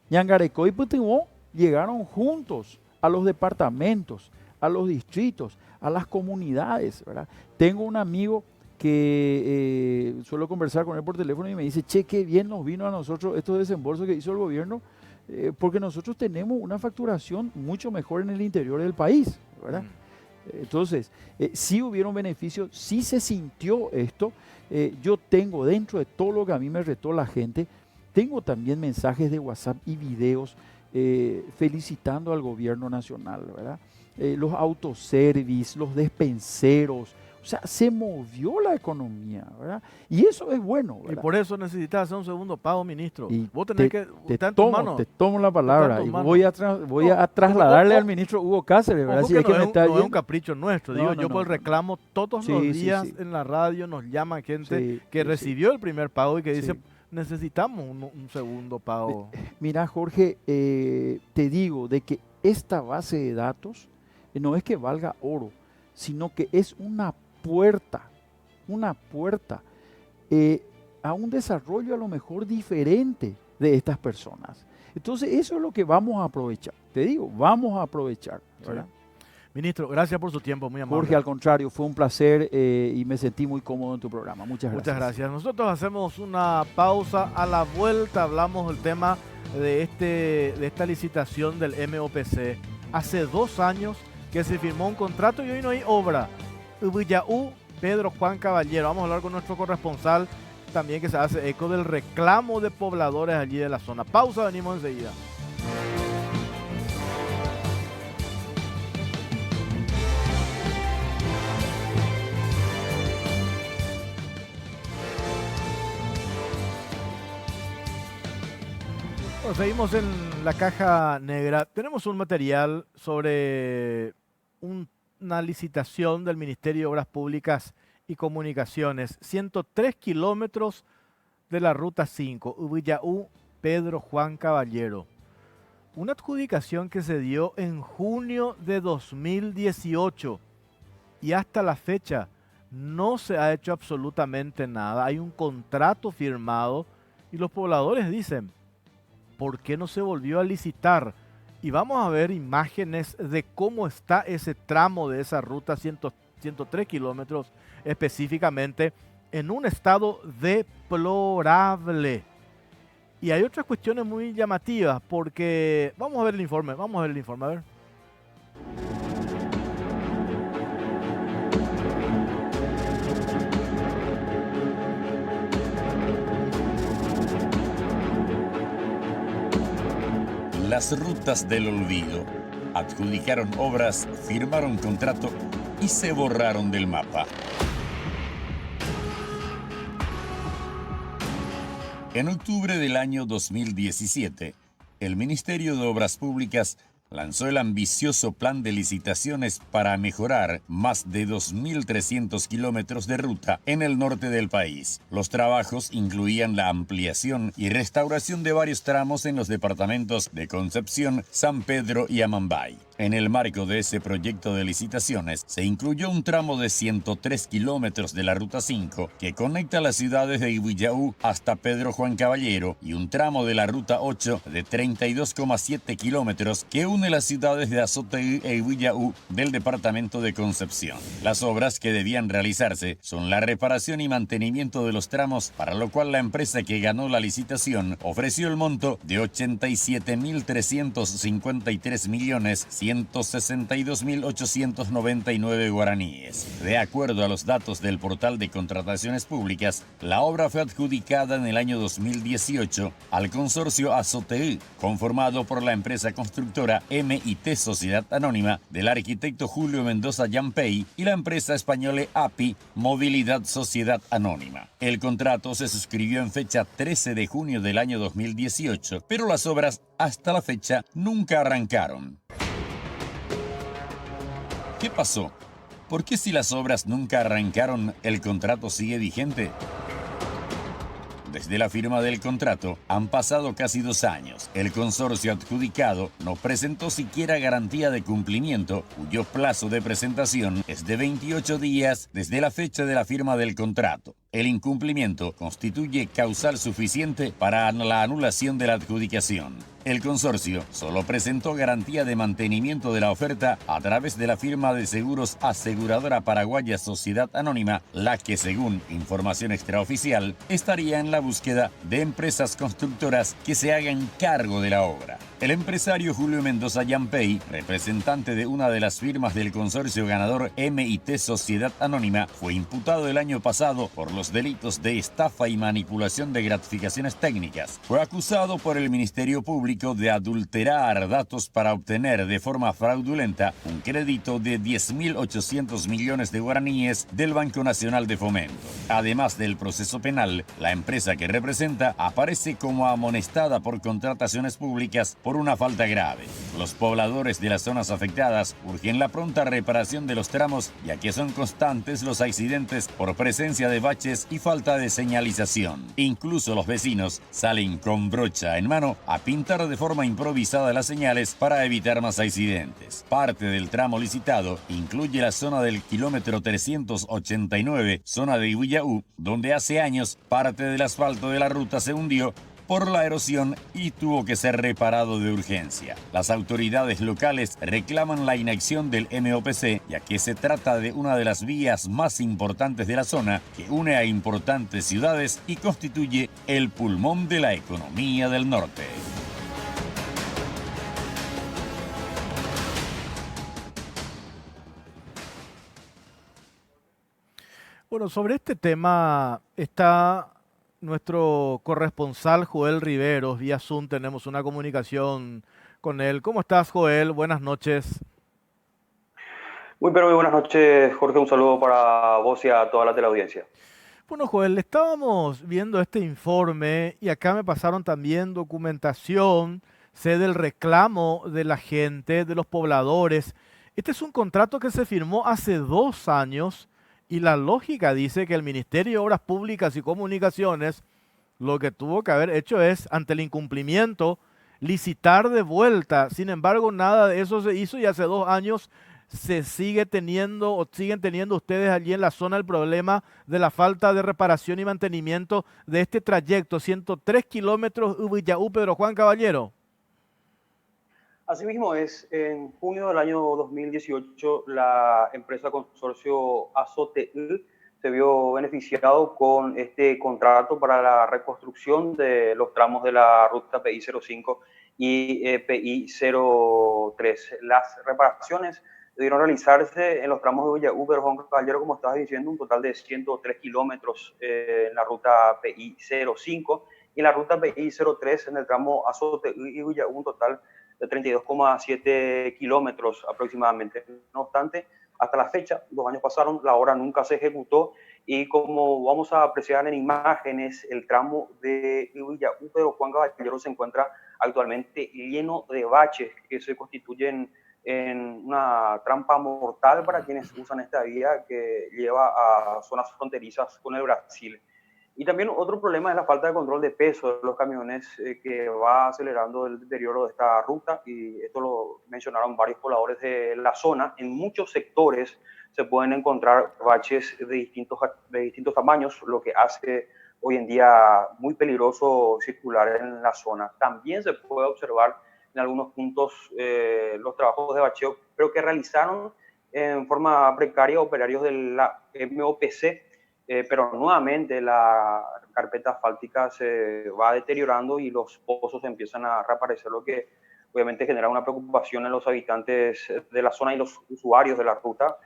Ñangareco y Putimó llegaron juntos a los departamentos, a los distritos, a las comunidades, ¿verdad? Tengo un amigo que suelo conversar con él por teléfono y me dice, che, qué bien nos vino a nosotros estos desembolsos que hizo el gobierno, porque nosotros tenemos una facturación mucho mejor en el interior del país, ¿verdad? Entonces, sí hubieron beneficios, sí se sintió esto. Yo tengo, dentro de todo lo que a mí me retó la gente, tengo también mensajes de WhatsApp y videos felicitando al gobierno nacional, ¿verdad? Los autoservice, los despenseros. O sea, se movió la economía, ¿verdad? Y eso es bueno, ¿verdad? Y por eso necesitas hacer un segundo pago, ministro. Y vos tenés te tomo la palabra y voy a trasladarle al ministro Hugo Cáceres, ¿verdad? Si es que no es un capricho nuestro. Digo, yo por el reclamo todos los días en la radio nos llama gente que recibió el primer pago y que dice, necesitamos un segundo pago. Mira, Jorge, te digo de que esta base de datos no es que valga oro, sino que es una puerta a un desarrollo a lo mejor diferente de estas personas. Entonces eso es lo que vamos a aprovechar, te digo, vamos a aprovechar, ¿verdad? Sí. Ministro, gracias por su tiempo, muy amable. Jorge, al contrario, fue un placer y me sentí muy cómodo en tu programa. Muchas gracias. Muchas gracias. Nosotros hacemos una pausa. A la vuelta hablamos del tema de esta licitación del MOPC. Hace 2 años que se firmó un contrato y hoy no hay obra. Ubiyaú, Pedro Juan Caballero. Vamos a hablar con nuestro corresponsal también, que se hace eco del reclamo de pobladores allí de la zona. Pausa, venimos enseguida. Bueno, seguimos en la caja negra. Tenemos un material sobre una licitación del Ministerio de Obras Públicas y Comunicaciones. 103 kilómetros de la Ruta 5, Ubiyaú, Pedro Juan Caballero. Una adjudicación que se dio en junio de 2018 y hasta la fecha no se ha hecho absolutamente nada. Hay un contrato firmado y los pobladores dicen, ¿por qué no se volvió a licitar? Y vamos a ver imágenes de cómo está ese tramo de esa ruta 103 kilómetros específicamente en un estado deplorable. Y hay otras cuestiones muy llamativas porque vamos a ver el informe, a ver. Las rutas del olvido. Adjudicaron obras, firmaron contrato y se borraron del mapa. En octubre del año 2017, el Ministerio de Obras Públicas lanzó el ambicioso plan de licitaciones para mejorar más de 2.300 kilómetros de ruta en el norte del país. Los trabajos incluían la ampliación y restauración de varios tramos en los departamentos de Concepción, San Pedro y Amambay. En el marco de ese proyecto de licitaciones, se incluyó un tramo de 103 kilómetros de la Ruta 5 que conecta las ciudades de Ibillau hasta Pedro Juan Caballero y un tramo de la Ruta 8 de 32,7 kilómetros que une las ciudades de Azotegui e Ibillau del departamento de Concepción. Las obras que debían realizarse son la reparación y mantenimiento de los tramos, para lo cual la empresa que ganó la licitación ofreció el monto de 87.353.162.899 guaraníes. De acuerdo a los datos del portal de contrataciones públicas, la obra fue adjudicada en el año 2018 al consorcio Azotegui, conformado por la empresa constructora MIT Sociedad Anónima del arquitecto Julio Mendoza Yampey y la empresa española API Movilidad Sociedad Anónima. El contrato se suscribió en fecha 13 de junio del año 2018, pero las obras hasta la fecha nunca arrancaron. ¿Qué pasó? ¿Por qué si las obras nunca arrancaron, el contrato sigue vigente? Desde la firma del contrato han pasado casi 2 años. El consorcio adjudicado no presentó siquiera garantía de cumplimiento, cuyo plazo de presentación es de 28 días desde la fecha de la firma del contrato. El incumplimiento constituye causal suficiente para la anulación de la adjudicación. El consorcio solo presentó garantía de mantenimiento de la oferta a través de la firma de seguros aseguradora paraguaya Sociedad Anónima, la que, según información extraoficial, estaría en la búsqueda de empresas constructoras que se hagan cargo de la obra. El empresario Julio Mendoza Yampey, representante de una de las firmas del consorcio ganador MIT Sociedad Anónima, fue imputado el año pasado por los delitos de estafa y manipulación de gratificaciones técnicas. Fue acusado por el Ministerio Público de adulterar datos para obtener de forma fraudulenta un crédito de 10.800 millones de guaraníes del Banco Nacional de Fomento. Además del proceso penal, la empresa que representa aparece como amonestada por contrataciones públicas por una falta grave. Los pobladores de las zonas afectadas urgen la pronta reparación de los tramos, ya que son constantes los accidentes por presencia de baches y falta de señalización. Incluso los vecinos salen con brocha en mano a pintar de forma improvisada las señales para evitar más accidentes. Parte del tramo licitado incluye la zona del kilómetro 389, zona de Ibillau, donde hace años parte del asfalto de la ruta se hundió por la erosión y tuvo que ser reparado de urgencia. Las autoridades locales reclaman la inacción del MOPC, ya que se trata de una de las vías más importantes de la zona, que une a importantes ciudades y constituye el pulmón de la economía del norte. Bueno, sobre este tema está nuestro corresponsal Joel Riveros, vía Zoom tenemos una comunicación con él. ¿Cómo estás, Joel? Buenas noches. Muy buenas noches, Jorge. Un saludo para vos y a toda la teleaudiencia. Bueno, Joel, estábamos viendo este informe y acá me pasaron también documentación, sé del reclamo de la gente, de los pobladores. Este es un contrato que se firmó hace 2 años. Y la lógica dice que el Ministerio de Obras Públicas y Comunicaciones lo que tuvo que haber hecho es, ante el incumplimiento, licitar de vuelta. Sin embargo, nada de eso se hizo y hace 2 años se sigue teniendo o siguen teniendo ustedes allí en la zona el problema de la falta de reparación y mantenimiento de este trayecto, 103 kilómetros Ibillau, Pedro Juan Caballero. Asimismo es, en junio del año 2018, la empresa consorcio Azotegui se vio beneficiado con este contrato para la reconstrucción de los tramos de la ruta PI 05 y PI 03. Las reparaciones debieron realizarse en los tramos de Ibillau, Pedro Juan Caballero, como estabas diciendo, un total de 103 kilómetros en la ruta PI 05 y en la ruta PI 03 en el tramo Azotegui y Ibillau, un total de 32,7 kilómetros aproximadamente. No obstante, hasta la fecha, 2 años pasaron, la obra nunca se ejecutó y como vamos a apreciar en imágenes, el tramo de Ibillau, Pedro Juan Caballero se encuentra actualmente lleno de baches que se constituyen en una trampa mortal para quienes usan esta vía que lleva a zonas fronterizas con el Brasil. Y también otro problema es la falta de control de peso de los camiones que va acelerando el deterioro de esta ruta, y esto lo mencionaron varios pobladores de la zona. En muchos sectores se pueden encontrar baches de distintos tamaños, lo que hace hoy en día muy peligroso circular en la zona. También se puede observar en algunos puntos los trabajos de bacheo, pero que realizaron en forma precaria operarios de la MOPC, pero nuevamente la carpeta asfáltica se va deteriorando y los pozos empiezan a reaparecer, lo que obviamente genera una preocupación en los habitantes de la zona y los usuarios de la ruta,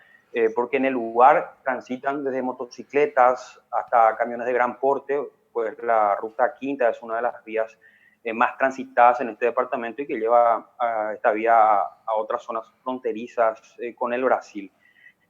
porque en el lugar transitan desde motocicletas hasta camiones de gran porte. Pues la ruta quinta es una de las vías más transitadas en este departamento y que lleva a esta vía a otras zonas fronterizas con el Brasil.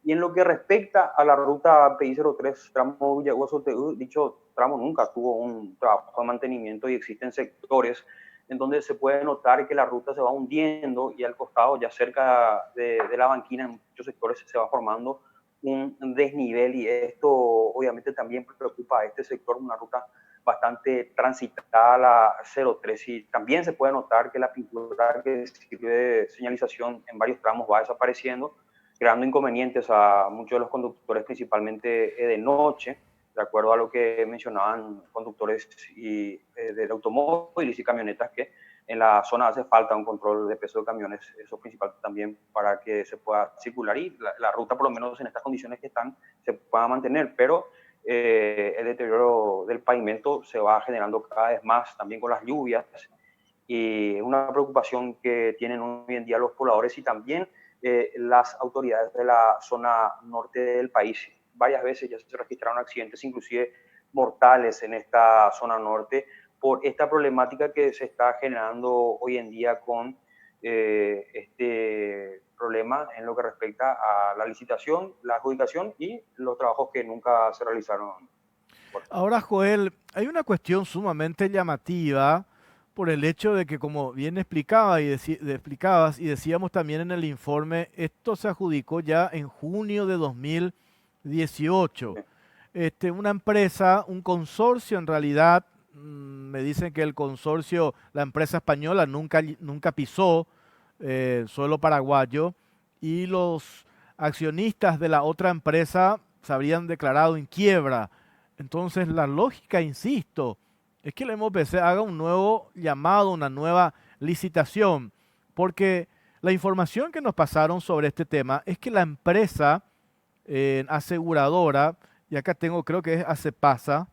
Y en lo que respecta a la ruta PI03, tramo Villaguaso-TU, dicho tramo nunca tuvo un trabajo de mantenimiento y existen sectores en donde se puede notar que la ruta se va hundiendo y al costado, ya cerca de la banquina, en muchos sectores se va formando un desnivel, y esto obviamente también preocupa a este sector, una ruta bastante transitada, la 03, y también se puede notar que la pintura que sirve de señalización en varios tramos va desapareciendo, creando inconvenientes a muchos de los conductores, principalmente de noche, de acuerdo a lo que mencionaban conductores de automóviles y camionetas, que en la zona hace falta un control de peso de camiones, eso es principal también para que se pueda circular y la ruta, por lo menos en estas condiciones que están, se pueda mantener, pero el deterioro del pavimento se va generando cada vez más también con las lluvias, y es una preocupación que tienen hoy en día los pobladores y también las autoridades de la zona norte del país. Varias veces ya se registraron accidentes, inclusive mortales, en esta zona norte por esta problemática que se está generando hoy en día con este problema en lo que respecta a la licitación, la adjudicación y los trabajos que nunca se realizaron. Ahora, Joel, hay una cuestión sumamente llamativa por el hecho de que, como bien explicabas y decíamos también en el informe, esto se adjudicó ya en junio de 2018. Una empresa, un consorcio en realidad, me dicen que el consorcio, la empresa española nunca pisó suelo paraguayo, y los accionistas de la otra empresa se habrían declarado en quiebra. Entonces la lógica, insisto, es que la MOPC haga un nuevo llamado, una nueva licitación, porque la información que nos pasaron sobre este tema es que la empresa aseguradora, y acá tengo, creo que es Acepasa,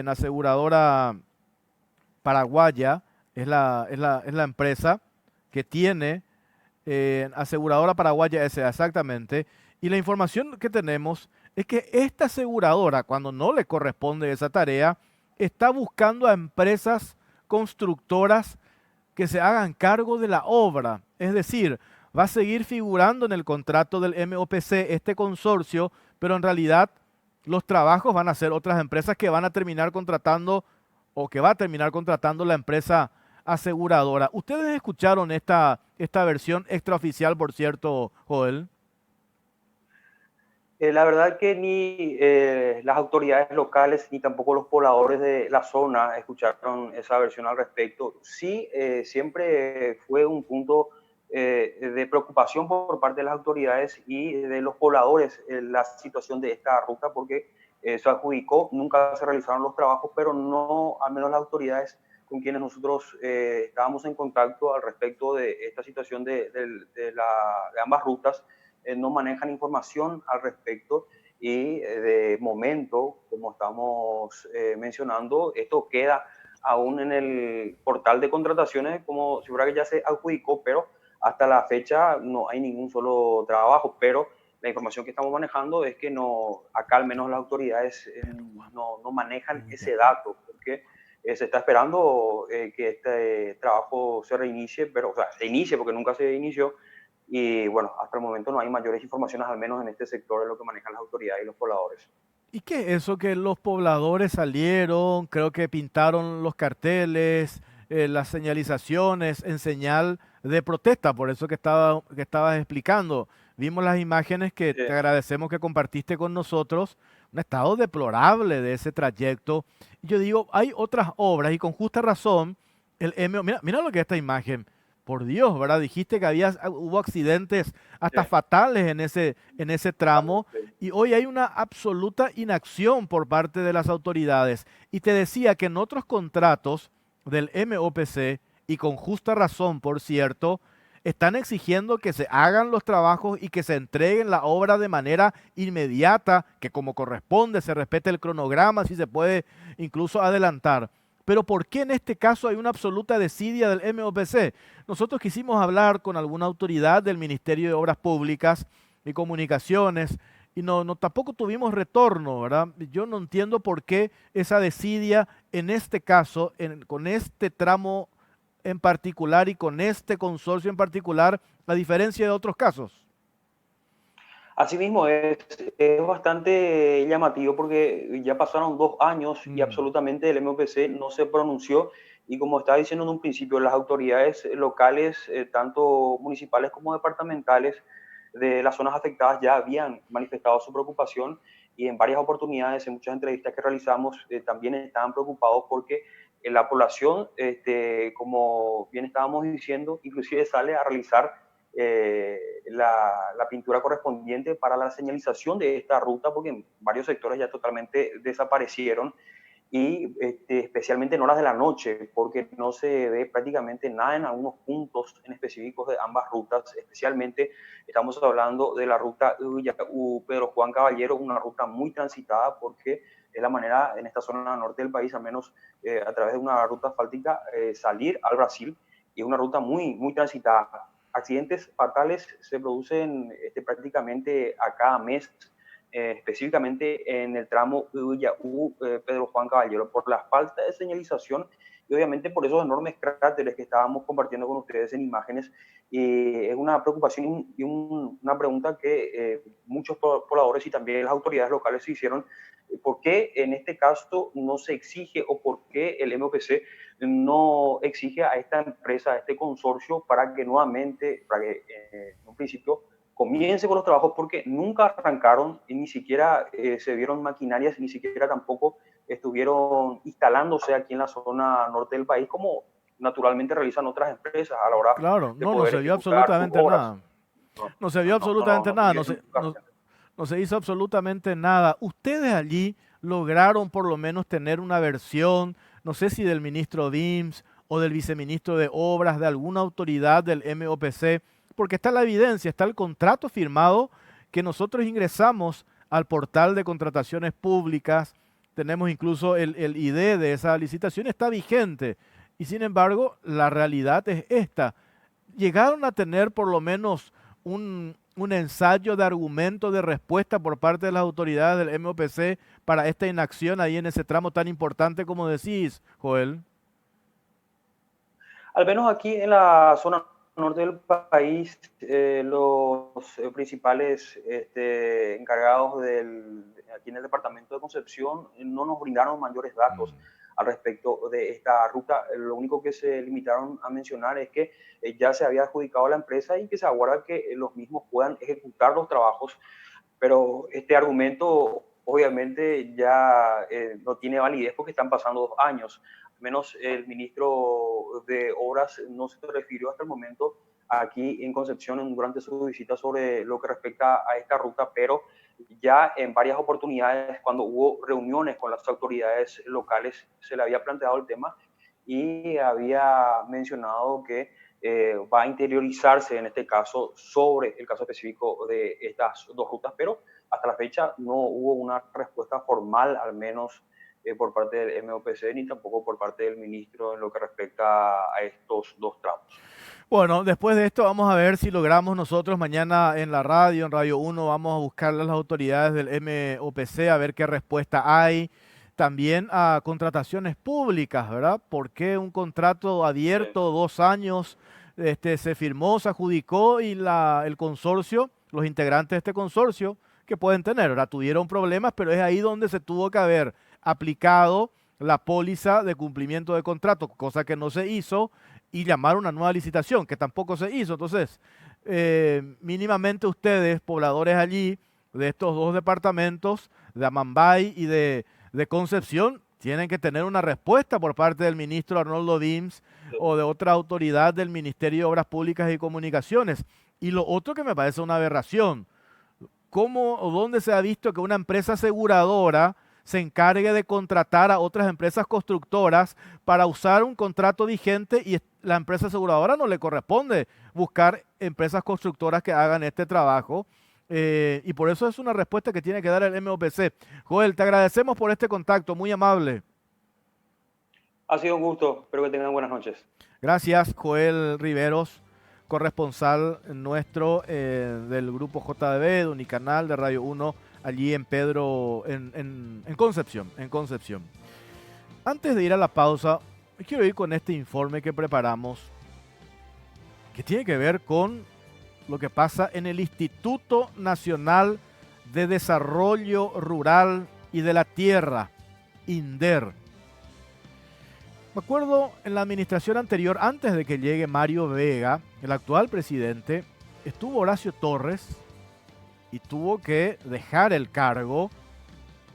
aseguradora paraguaya, es la empresa que tiene aseguradora paraguaya S.A. exactamente, y la información que tenemos es que esta aseguradora, cuando no le corresponde esa tarea, está buscando a empresas constructoras que se hagan cargo de la obra. Es decir, va a seguir figurando en el contrato del MOPC este consorcio, pero en realidad los trabajos van a ser otras empresas que van a terminar contratando o que va a terminar contratando la empresa aseguradora. ¿Ustedes escucharon esta versión extraoficial, por cierto, Joel? La verdad que ni las autoridades locales ni tampoco los pobladores de la zona escucharon esa versión al respecto. Sí, siempre fue un punto de preocupación por parte de las autoridades y de los pobladores la situación de esta ruta, porque se adjudicó, nunca se realizaron los trabajos, pero no, al menos las autoridades con quienes nosotros estábamos en contacto al respecto de esta situación de ambas rutas, no manejan información al respecto, y de momento, como estamos mencionando, esto queda aún en el portal de contrataciones como si fuera que ya se adjudicó, pero hasta la fecha no hay ningún solo trabajo, pero la información que estamos manejando es que no, acá al menos las autoridades no manejan ese dato, porque se está esperando que este trabajo se reinicie, pero o sea, se inicie porque nunca se inició. Y bueno, hasta el momento no hay mayores informaciones, al menos en este sector, de lo que manejan las autoridades y los pobladores. ¿Y qué es eso que los pobladores salieron, creo que pintaron los carteles, las señalizaciones en señal de protesta, por eso que estabas explicando. Vimos las imágenes que Sí. te agradecemos que compartiste con nosotros, un estado deplorable de ese trayecto. Y yo digo, hay otras obras y con justa razón, mira, mira lo que es esta imagen. Por Dios, ¿verdad? Dijiste que hubo accidentes hasta Sí. fatales en ese tramo Sí. y hoy hay una absoluta inacción por parte de las autoridades. Y te decía que en otros contratos del MOPC, y con justa razón, por cierto, están exigiendo que se hagan los trabajos y que se entreguen la obra de manera inmediata, que como corresponde se respete el cronograma, si se puede incluso adelantar. Pero ¿por qué en este caso hay una absoluta desidia del MOPC? Nosotros quisimos hablar con alguna autoridad del Ministerio de Obras Públicas y Comunicaciones y tampoco tuvimos retorno, ¿verdad? Yo no entiendo por qué esa desidia en este caso, con este tramo en particular y con este consorcio en particular, a diferencia de otros casos. Asimismo, es bastante llamativo porque ya pasaron 2 años y Mm. absolutamente el MPC no se pronunció. Y como estaba diciendo en un principio, las autoridades locales, tanto municipales como departamentales, de las zonas afectadas ya habían manifestado su preocupación y en varias oportunidades, en muchas entrevistas que realizamos, también estaban preocupados porque la población, como bien estábamos diciendo, inclusive sale a realizar la pintura correspondiente para la señalización de esta ruta, porque en varios sectores ya totalmente desaparecieron y especialmente en horas de la noche, porque no se ve prácticamente nada en algunos puntos en específicos de ambas rutas, especialmente estamos hablando de la ruta Pedro Juan Caballero, una ruta muy transitada porque es la manera en esta zona norte del país, al menos a través de una ruta asfáltica, salir al Brasil, y es una ruta muy, muy transitada. Accidentes fatales se producen prácticamente a cada mes, específicamente en el tramo Pedro Juan Caballero, por la falta de señalización y obviamente por esos enormes cráteres que estábamos compartiendo con ustedes en imágenes. Es una preocupación y una pregunta que muchos pobladores y también las autoridades locales se hicieron: ¿por qué en este caso no se exige, o por qué el MOPC no exige a esta empresa, a este consorcio, para que nuevamente, para que en un principio comience con los trabajos? Porque nunca arrancaron y ni siquiera se vieron maquinarias, ni siquiera tampoco estuvieron instalándose aquí en la zona norte del país, como naturalmente realizan otras empresas a la hora Claro, de no poder se vio ejecutar sus absolutamente obras. nada. No se vio absolutamente No nada, tuvieron nunca. no se hizo absolutamente nada. Ustedes allí lograron por lo menos tener una versión, no sé si del ministro Dims o del viceministro de Obras, de alguna autoridad del MOPC, porque está la evidencia, está el contrato firmado que nosotros ingresamos al portal de contrataciones públicas, tenemos incluso el ID de esa licitación, está vigente. Y sin embargo, la realidad es esta. ¿Llegaron a tener por lo menos un ensayo de argumento de respuesta por parte de las autoridades del MOPC para esta inacción ahí en ese tramo tan importante como decís, Joel? Al menos aquí en la zona norte del país, los principales encargados aquí en el departamento de Concepción no nos brindaron mayores datos al respecto de esta ruta. Lo único que se limitaron a mencionar es que ya se había adjudicado a la empresa y que se aguarda que los mismos puedan ejecutar los trabajos, pero este argumento obviamente ya no tiene validez porque están pasando 2 años. Al menos el ministro de Obras no se refirió hasta el momento aquí en Concepción durante su visita sobre lo que respecta a esta ruta, pero ya en varias oportunidades, cuando hubo reuniones con las autoridades locales, se le había planteado el tema y había mencionado que va a interiorizarse en este caso sobre el caso específico de estas dos rutas, pero hasta la fecha no hubo una respuesta formal, al menos por parte del MOPC, ni tampoco por parte del ministro en lo que respecta a estos dos tramos. Bueno, después de esto vamos a ver si logramos nosotros mañana en la radio, en Radio 1, vamos a buscar a las autoridades del MOPC a ver qué respuesta hay. También a contrataciones públicas, ¿verdad? ¿Por qué un contrato abierto, 2 años, se firmó, se adjudicó y el consorcio, los integrantes de este consorcio, que pueden tener, ¿verdad? Tuvieron problemas, pero es ahí donde se tuvo que haber aplicado la póliza de cumplimiento de contrato, cosa que no se hizo, y llamar una nueva licitación, que tampoco se hizo. Entonces, mínimamente ustedes, pobladores allí, de estos dos departamentos, de Amambay y de Concepción, tienen que tener una respuesta por parte del ministro Arnoldo Dims o de otra autoridad del Ministerio de Obras Públicas y Comunicaciones. Y lo otro que me parece una aberración, ¿cómo o dónde se ha visto que una empresa aseguradora se encargue de contratar a otras empresas constructoras para usar un contrato vigente y la empresa aseguradora no le corresponde buscar empresas constructoras que hagan este trabajo? Y por eso es una respuesta que tiene que dar el MOPC. Joel, te agradecemos por este contacto, muy amable. Ha sido un gusto, espero que tengan buenas noches. Gracias, Joel Riveros, corresponsal nuestro del grupo JDB, de Unicanal, de Radio 1, allí en Concepción, en Concepción. Antes de ir a la pausa, quiero ir con este informe que preparamos, que tiene que ver con lo que pasa en el Instituto Nacional de Desarrollo Rural y de la Tierra, INDER. Me acuerdo en la administración anterior, antes de que llegue Mario Vega, el actual presidente, estuvo Horacio Torres y tuvo que dejar el cargo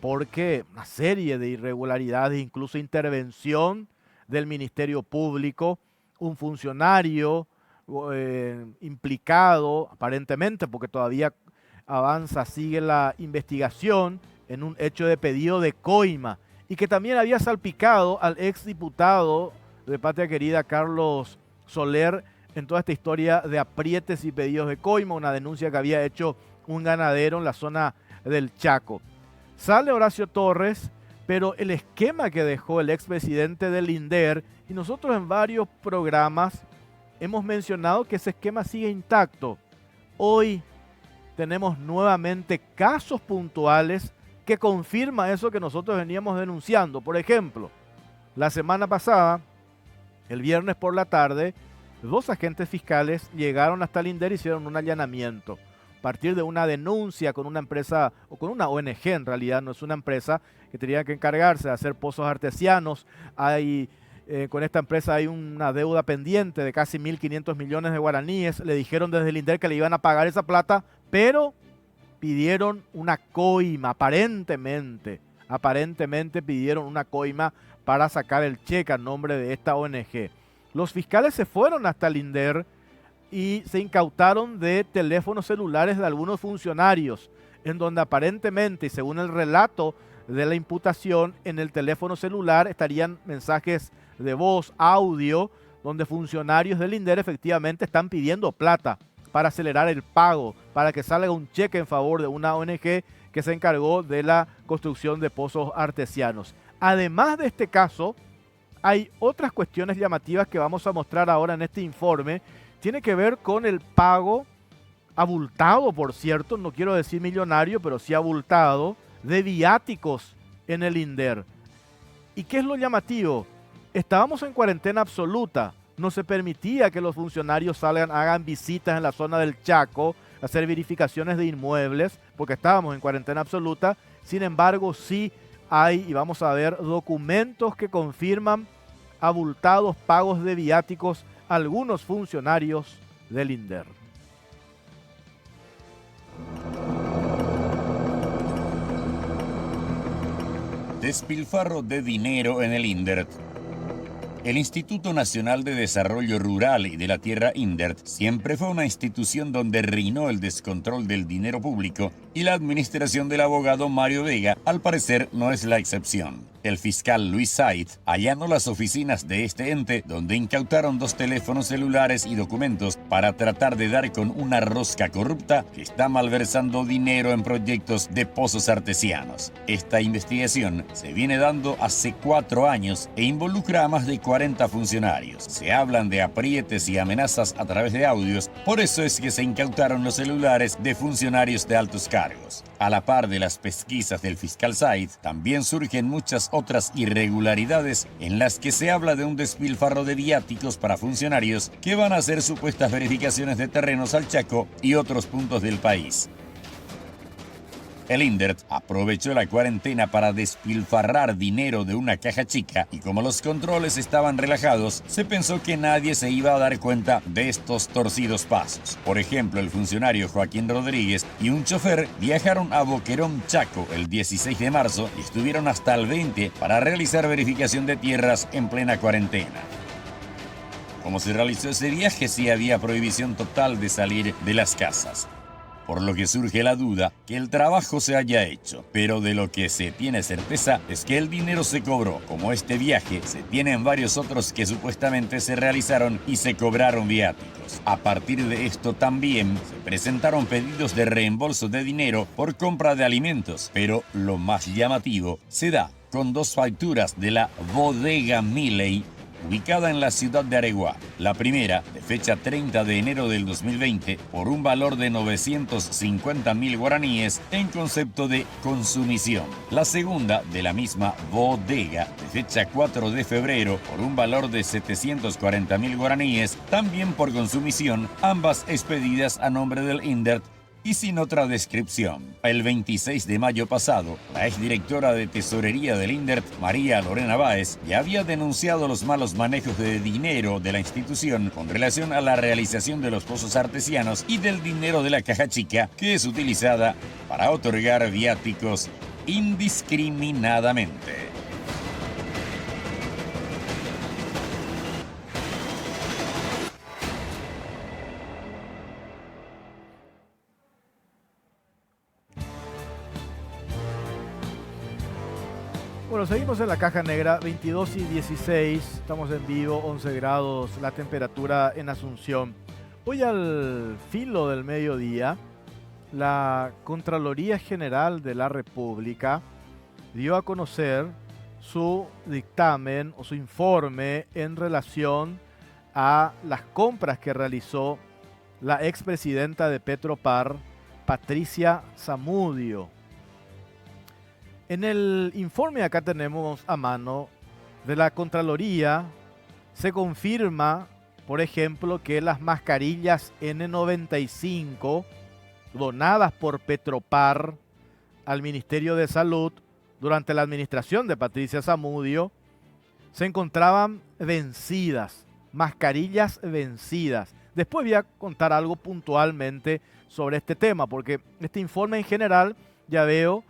porque una serie de irregularidades, incluso intervención del Ministerio Público, un funcionario implicado aparentemente, porque todavía avanza, sigue la investigación en un hecho de pedido de coima y que también había salpicado al exdiputado de Patria Querida Carlos Soler en toda esta historia de aprietes y pedidos de coima, una denuncia que había hecho un ganadero en la zona del Chaco. Sale Horacio Torres, pero el esquema que dejó el expresidente del INDER, y nosotros en varios programas hemos mencionado que ese esquema sigue intacto. Hoy tenemos nuevamente casos puntuales que confirman eso que nosotros veníamos denunciando. Por ejemplo, la semana pasada, el viernes por la tarde, 2 agentes fiscales llegaron hasta el INDER y hicieron un allanamiento. A partir de una denuncia con una empresa, o con una ONG en realidad, no es una empresa, que tenía que encargarse de hacer pozos artesianos. Con esta empresa hay una deuda pendiente de casi 1.500 millones de guaraníes. Le dijeron desde el INDER que le iban a pagar esa plata, pero pidieron una coima, aparentemente pidieron una coima para sacar el cheque a nombre de esta ONG. Los fiscales se fueron hasta el INDER y se incautaron de teléfonos celulares de algunos funcionarios, en donde aparentemente, y según el relato de la imputación, en el teléfono celular estarían mensajes de voz, audio, donde funcionarios del INDER efectivamente están pidiendo plata para acelerar el pago, para que salga un cheque en favor de una ONG que se encargó de la construcción de pozos artesianos. Además de este caso, hay otras cuestiones llamativas que vamos a mostrar ahora en este informe. Tiene que ver con el pago abultado, por cierto, no quiero decir millonario, pero sí abultado, de viáticos en el INDER. ¿Y qué es lo llamativo? Estábamos en cuarentena absoluta. No se permitía que los funcionarios salgan, hagan visitas en la zona del Chaco, hacer verificaciones de inmuebles, porque estábamos en cuarentena absoluta. Sin embargo, sí hay, y vamos a ver, documentos que confirman abultados pagos de viáticos a algunos funcionarios del INDER. Despilfarro de dinero en el INDER. El Instituto Nacional de Desarrollo Rural y de la Tierra INDER siempre fue una institución donde reinó el descontrol del dinero público y la administración del abogado Mario Vega, al parecer, no es la excepción. El fiscal Luis Said allanó las oficinas de este ente, donde incautaron 2 teléfonos celulares y documentos para tratar de dar con una rosca corrupta que está malversando dinero en proyectos de pozos artesianos. Esta investigación se viene dando hace 4 años e involucra a más de 40 funcionarios. Se hablan de aprietes y amenazas a través de audios, por eso es que se incautaron los celulares de funcionarios de altos cargos. A la par de las pesquisas del fiscal Said, también surgen muchas otras irregularidades en las que se habla de un despilfarro de viáticos para funcionarios que van a hacer supuestas verificaciones de terrenos al Chaco y otros puntos del país. El INDERT aprovechó la cuarentena para despilfarrar dinero de una caja chica y como los controles estaban relajados, se pensó que nadie se iba a dar cuenta de estos torcidos pasos. Por ejemplo, el funcionario Joaquín Rodríguez y un chofer viajaron a Boquerón, Chaco, el 16 de marzo y estuvieron hasta el 20 para realizar verificación de tierras en plena cuarentena. ¿Cómo se realizó ese viaje si había prohibición total de salir de las casas? Por lo que surge la duda que el trabajo se haya hecho, pero de lo que se tiene certeza es que el dinero se cobró. Como este viaje, se tienen varios otros que supuestamente se realizaron y se cobraron viáticos. A partir de esto también se presentaron pedidos de reembolso de dinero por compra de alimentos, pero lo más llamativo se da con dos facturas de la bodega Miley, ubicada en la ciudad de Areguá. La primera, de fecha 30 de enero del 2020, por un valor de 950.000 guaraníes en concepto de consumición. La segunda, de la misma bodega, de fecha 4 de febrero, por un valor de 740.000 guaraníes, también por consumición, ambas expedidas a nombre del INDERT y sin otra descripción. El 26 de mayo pasado, la exdirectora de Tesorería del INDERT, María Lorena Báez, ya había denunciado los malos manejos de dinero de la institución con relación a la realización de los pozos artesianos y del dinero de la caja chica, que es utilizada para otorgar viáticos indiscriminadamente. Bueno, seguimos en la caja negra, 22 y 16, estamos en vivo, 11 grados la temperatura en Asunción. Hoy al filo del mediodía, la Contraloría General de la República dio a conocer su dictamen o su informe en relación a las compras que realizó la expresidenta de Petropar, Patricia Zamudio. En el informe acá tenemos a mano de la Contraloría, se confirma, por ejemplo, que las mascarillas N95 donadas por Petropar al Ministerio de Salud durante la administración de Patricia Zamudio se encontraban vencidas, mascarillas vencidas. Después voy a contar algo puntualmente sobre este tema, porque este informe en general ya veo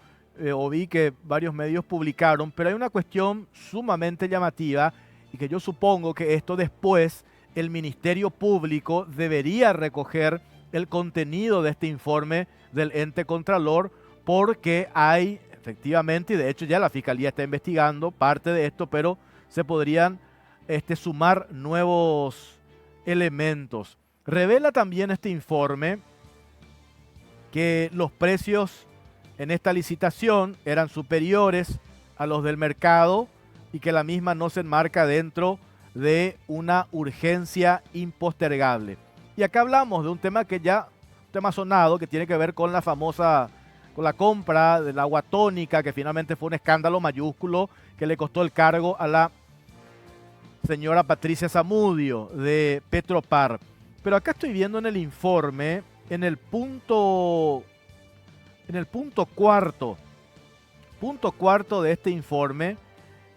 o vi que varios medios publicaron, pero hay una cuestión sumamente llamativa y que yo supongo que esto después el Ministerio Público debería recoger el contenido de este informe del ente Contralor, porque hay efectivamente, y de hecho ya la Fiscalía está investigando parte de esto, pero se podrían sumar nuevos elementos. Revela también este informe que los precios en esta licitación eran superiores a los del mercado y que la misma no se enmarca dentro de una urgencia impostergable. Y acá hablamos de un tema que ya, un tema sonado, que tiene que ver con la famosa, con la compra del agua tónica, que finalmente fue un escándalo mayúsculo que le costó el cargo a la señora Patricia Zamudio de Petropar. Pero acá estoy viendo en el informe, en el punto cuarto de este informe,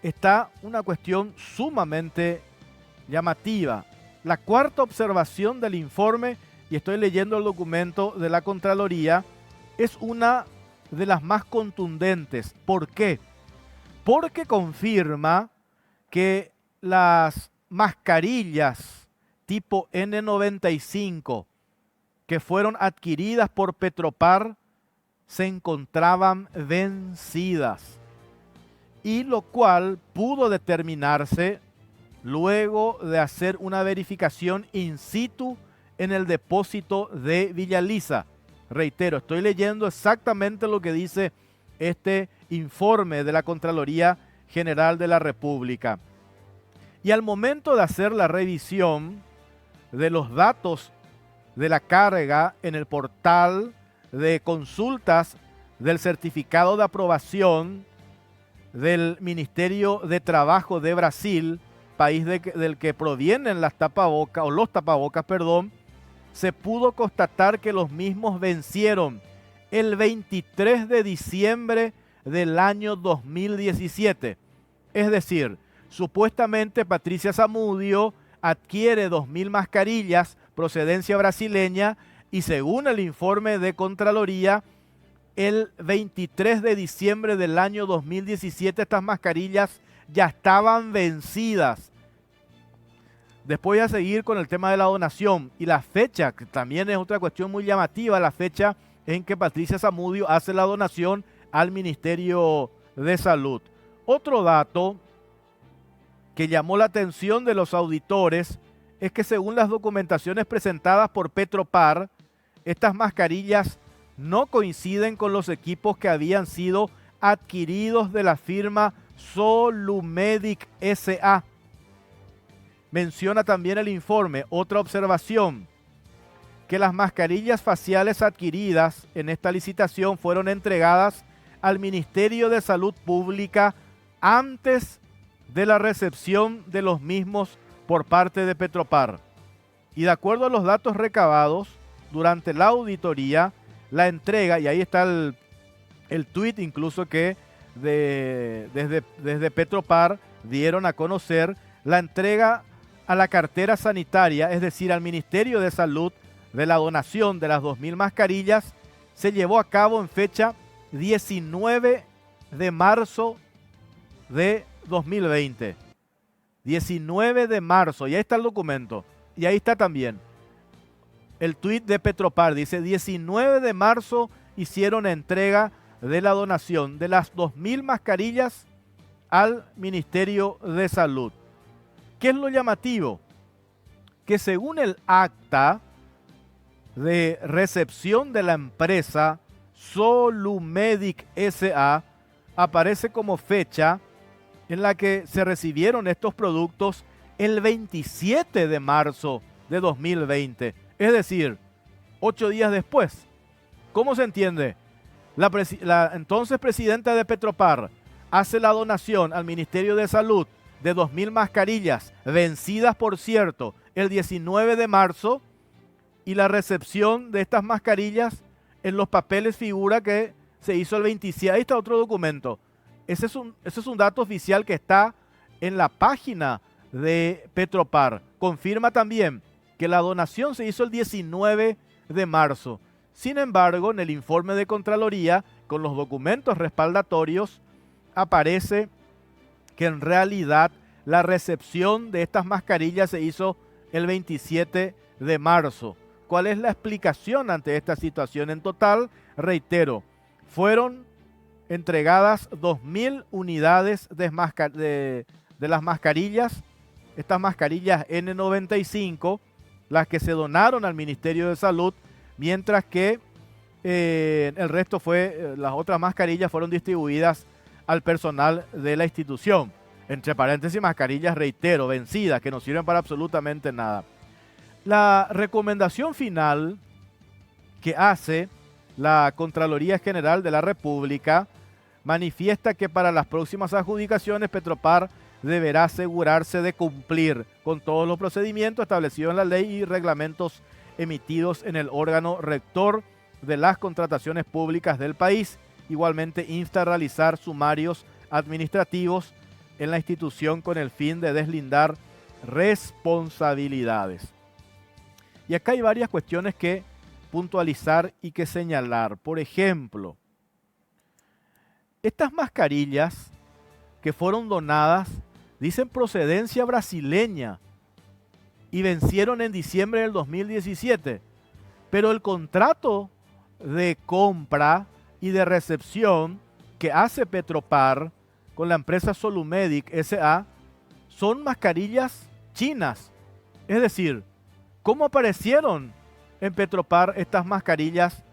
está una cuestión sumamente llamativa. La cuarta observación del informe, y estoy leyendo el documento de la Contraloría, es una de las más contundentes. ¿Por qué? Porque confirma que las mascarillas tipo N95 que fueron adquiridas por Petropar se encontraban vencidas, y lo cual pudo determinarse luego de hacer una verificación in situ en el depósito de Villa Lisa. Reitero, estoy leyendo exactamente lo que dice este informe de la Contraloría General de la República. Y al momento de hacer la revisión de los datos de la carga en el portal de consultas del certificado de aprobación del Ministerio de Trabajo de Brasil, país del que provienen las tapabocas, o los tapabocas, perdón, se pudo constatar que los mismos vencieron el 23 de diciembre del año 2017. Es decir, supuestamente Patricia Zamudio adquiere 2.000 mascarillas procedencia brasileña y según el informe de Contraloría, el 23 de diciembre del año 2017 estas mascarillas ya estaban vencidas. Después voy a seguir con el tema de la donación y la fecha, que también es otra cuestión muy llamativa, la fecha en que Patricia Zamudio hace la donación al Ministerio de Salud. Otro dato que llamó la atención de los auditores es que según las documentaciones presentadas por Petropar, estas mascarillas no coinciden con los equipos que habían sido adquiridos de la firma Solumedic S.A. Menciona también el informe, otra observación, que las mascarillas faciales adquiridas en esta licitación fueron entregadas al Ministerio de Salud Pública antes de la recepción de los mismos por parte de Petropar. Y de acuerdo a los datos recabados durante la auditoría, la entrega, y ahí está el tuit incluso que desde Petropar dieron a conocer, la entrega a la cartera sanitaria, es decir, al Ministerio de Salud, de la donación de las 2.000 mascarillas, se llevó a cabo en fecha 19 de marzo de 2020. 19 de marzo, y ahí está el documento, y ahí está también el tuit de Petropar, dice 19 de marzo hicieron entrega de la donación de las 2.000 mascarillas al Ministerio de Salud. ¿Qué es lo llamativo? Que según el acta de recepción de la empresa Solumedic S.A. aparece como fecha en la que se recibieron estos productos el 27 de marzo de 2020, es decir, 8 días después. ¿Cómo se entiende? La entonces presidenta de Petropar hace la donación al Ministerio de Salud de 2.000 mascarillas, vencidas por cierto, el 19 de marzo, y la recepción de estas mascarillas en los papeles figura que se hizo el 27. Ahí está otro documento. Ese es un dato oficial que está en la página de Petropar. Confirma también que la donación se hizo el 19 de marzo. Sin embargo, en el informe de Contraloría, con los documentos respaldatorios, aparece que en realidad la recepción de estas mascarillas se hizo el 27 de marzo. ¿Cuál es la explicación ante esta situación? En total, reitero, fueron entregadas 2.000 unidades de las mascarillas, estas mascarillas N95, las que se donaron al Ministerio de Salud, mientras que el resto las otras mascarillas fueron distribuidas al personal de la institución. Entre paréntesis, mascarillas, reitero, vencidas, que no sirven para absolutamente nada. La recomendación final que hace la Contraloría General de la República manifiesta que para las próximas adjudicaciones Petropar deberá asegurarse de cumplir con todos los procedimientos establecidos en la ley y reglamentos emitidos en el órgano rector de las contrataciones públicas del país. Igualmente insta a realizar sumarios administrativos en la institución con el fin de deslindar responsabilidades. Y acá hay varias cuestiones que puntualizar y que señalar. Por ejemplo, estas mascarillas que fueron donadas dicen procedencia brasileña y vencieron en diciembre del 2017, pero el contrato de compra y de recepción que hace Petropar con la empresa Solumedic S.A. son mascarillas chinas. Es decir, ¿cómo aparecieron en Petropar estas mascarillas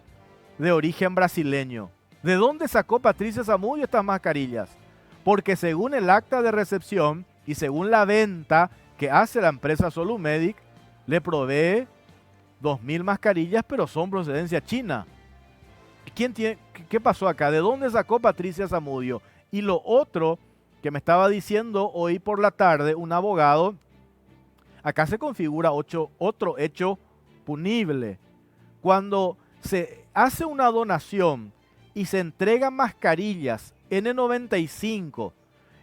de origen brasileño? ¿De dónde sacó Patricia Zamudio estas mascarillas? Porque según el acta de recepción y según la venta que hace la empresa Solumedic, le provee 2.000 mascarillas, pero son procedencia china. ¿Qué pasó acá? ¿De dónde sacó Patricia Zamudio? Y lo otro que me estaba diciendo hoy por la tarde un abogado, acá se configura otro hecho punible. Cuando se hace una donación y se entregan mascarillas N95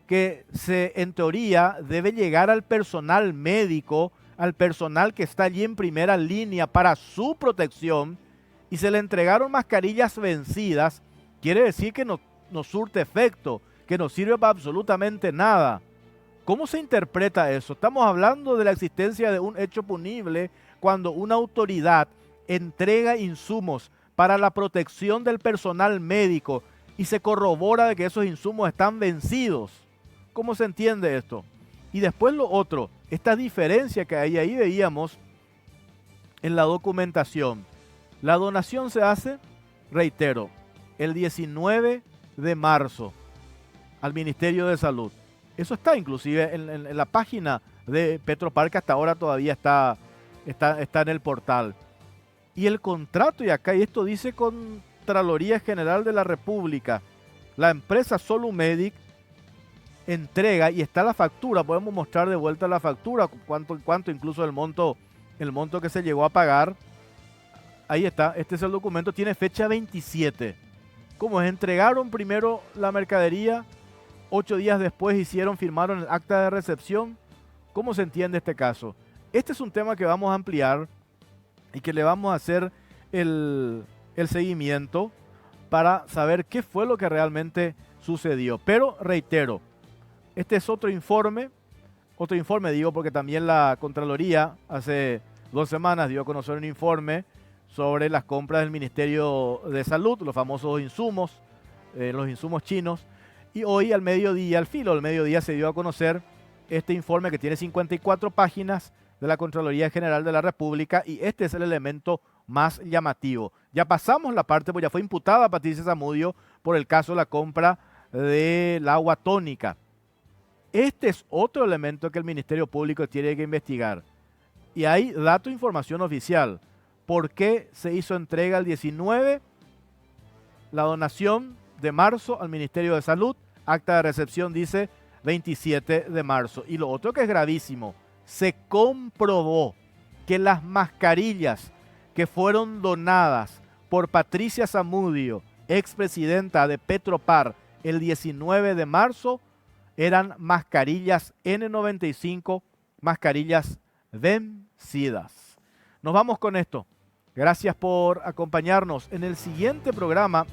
que en teoría debe llegar al personal médico, al personal que está allí en primera línea para su protección, y se le entregaron mascarillas vencidas, quiere decir que no surte efecto, que no sirve para absolutamente nada. ¿Cómo se interpreta eso? Estamos hablando de la existencia de un hecho punible cuando una autoridad entrega insumos para la protección del personal médico y se corrobora de que esos insumos están vencidos. ¿Cómo se entiende esto? Y después lo otro, esta diferencia que ahí veíamos en la documentación. La donación se hace, reitero, el 19 de marzo al Ministerio de Salud. Eso está inclusive en la página de Petropar, que hasta ahora todavía está en el portal. Y el contrato, y acá, y esto dice Contraloría General de la República, la empresa Solumedic entrega, y está la factura, podemos mostrar de vuelta la factura, cuánto incluso el monto que se llegó a pagar. Ahí está, este es el documento, tiene fecha 27. ¿Cómo es? Entregaron primero la mercadería, 8 días después firmaron el acta de recepción. ¿Cómo se entiende este caso? Este es un tema que vamos a ampliar y que le vamos a hacer el seguimiento para saber qué fue lo que realmente sucedió. Pero reitero, este es otro informe digo, porque también la Contraloría hace 2 semanas dio a conocer un informe sobre las compras del Ministerio de Salud, los famosos insumos, los insumos chinos, y hoy al filo del mediodía se dio a conocer este informe que tiene 54 páginas de la Contraloría General de la República, y este es el elemento más llamativo. Ya pasamos la parte, pues ya fue imputada a Patricia Zamudio por el caso de la compra del agua tónica. Este es otro elemento que el Ministerio Público tiene que investigar. Y hay dato e información oficial. ¿Por qué se hizo entrega el 19? La donación de marzo al Ministerio de Salud, acta de recepción dice 27 de marzo. Y lo otro que es gravísimo, se comprobó que las mascarillas que fueron donadas por Patricia Zamudio, expresidenta de Petropar, el 19 de marzo, eran mascarillas N95, mascarillas vencidas. Nos vamos con esto. Gracias por acompañarnos. En el siguiente programa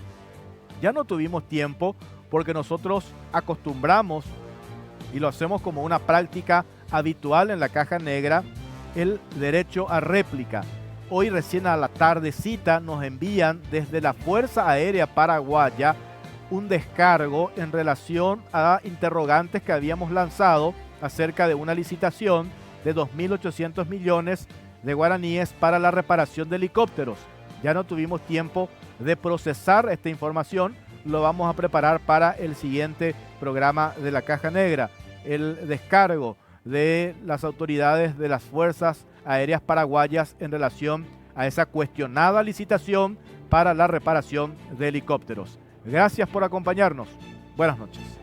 ya no tuvimos tiempo porque nosotros acostumbramos y lo hacemos como una práctica habitual en la Caja Negra, el derecho a réplica. Hoy recién a la tardecita nos envían desde la Fuerza Aérea Paraguaya un descargo en relación a interrogantes que habíamos lanzado acerca de una licitación de 2.800 millones de guaraníes para la reparación de helicópteros. Ya no tuvimos tiempo de procesar esta información, lo vamos a preparar para el siguiente programa de la Caja Negra. El descargo de las autoridades de las Fuerzas Aéreas Paraguayas en relación a esa cuestionada licitación para la reparación de helicópteros. Gracias por acompañarnos. Buenas noches.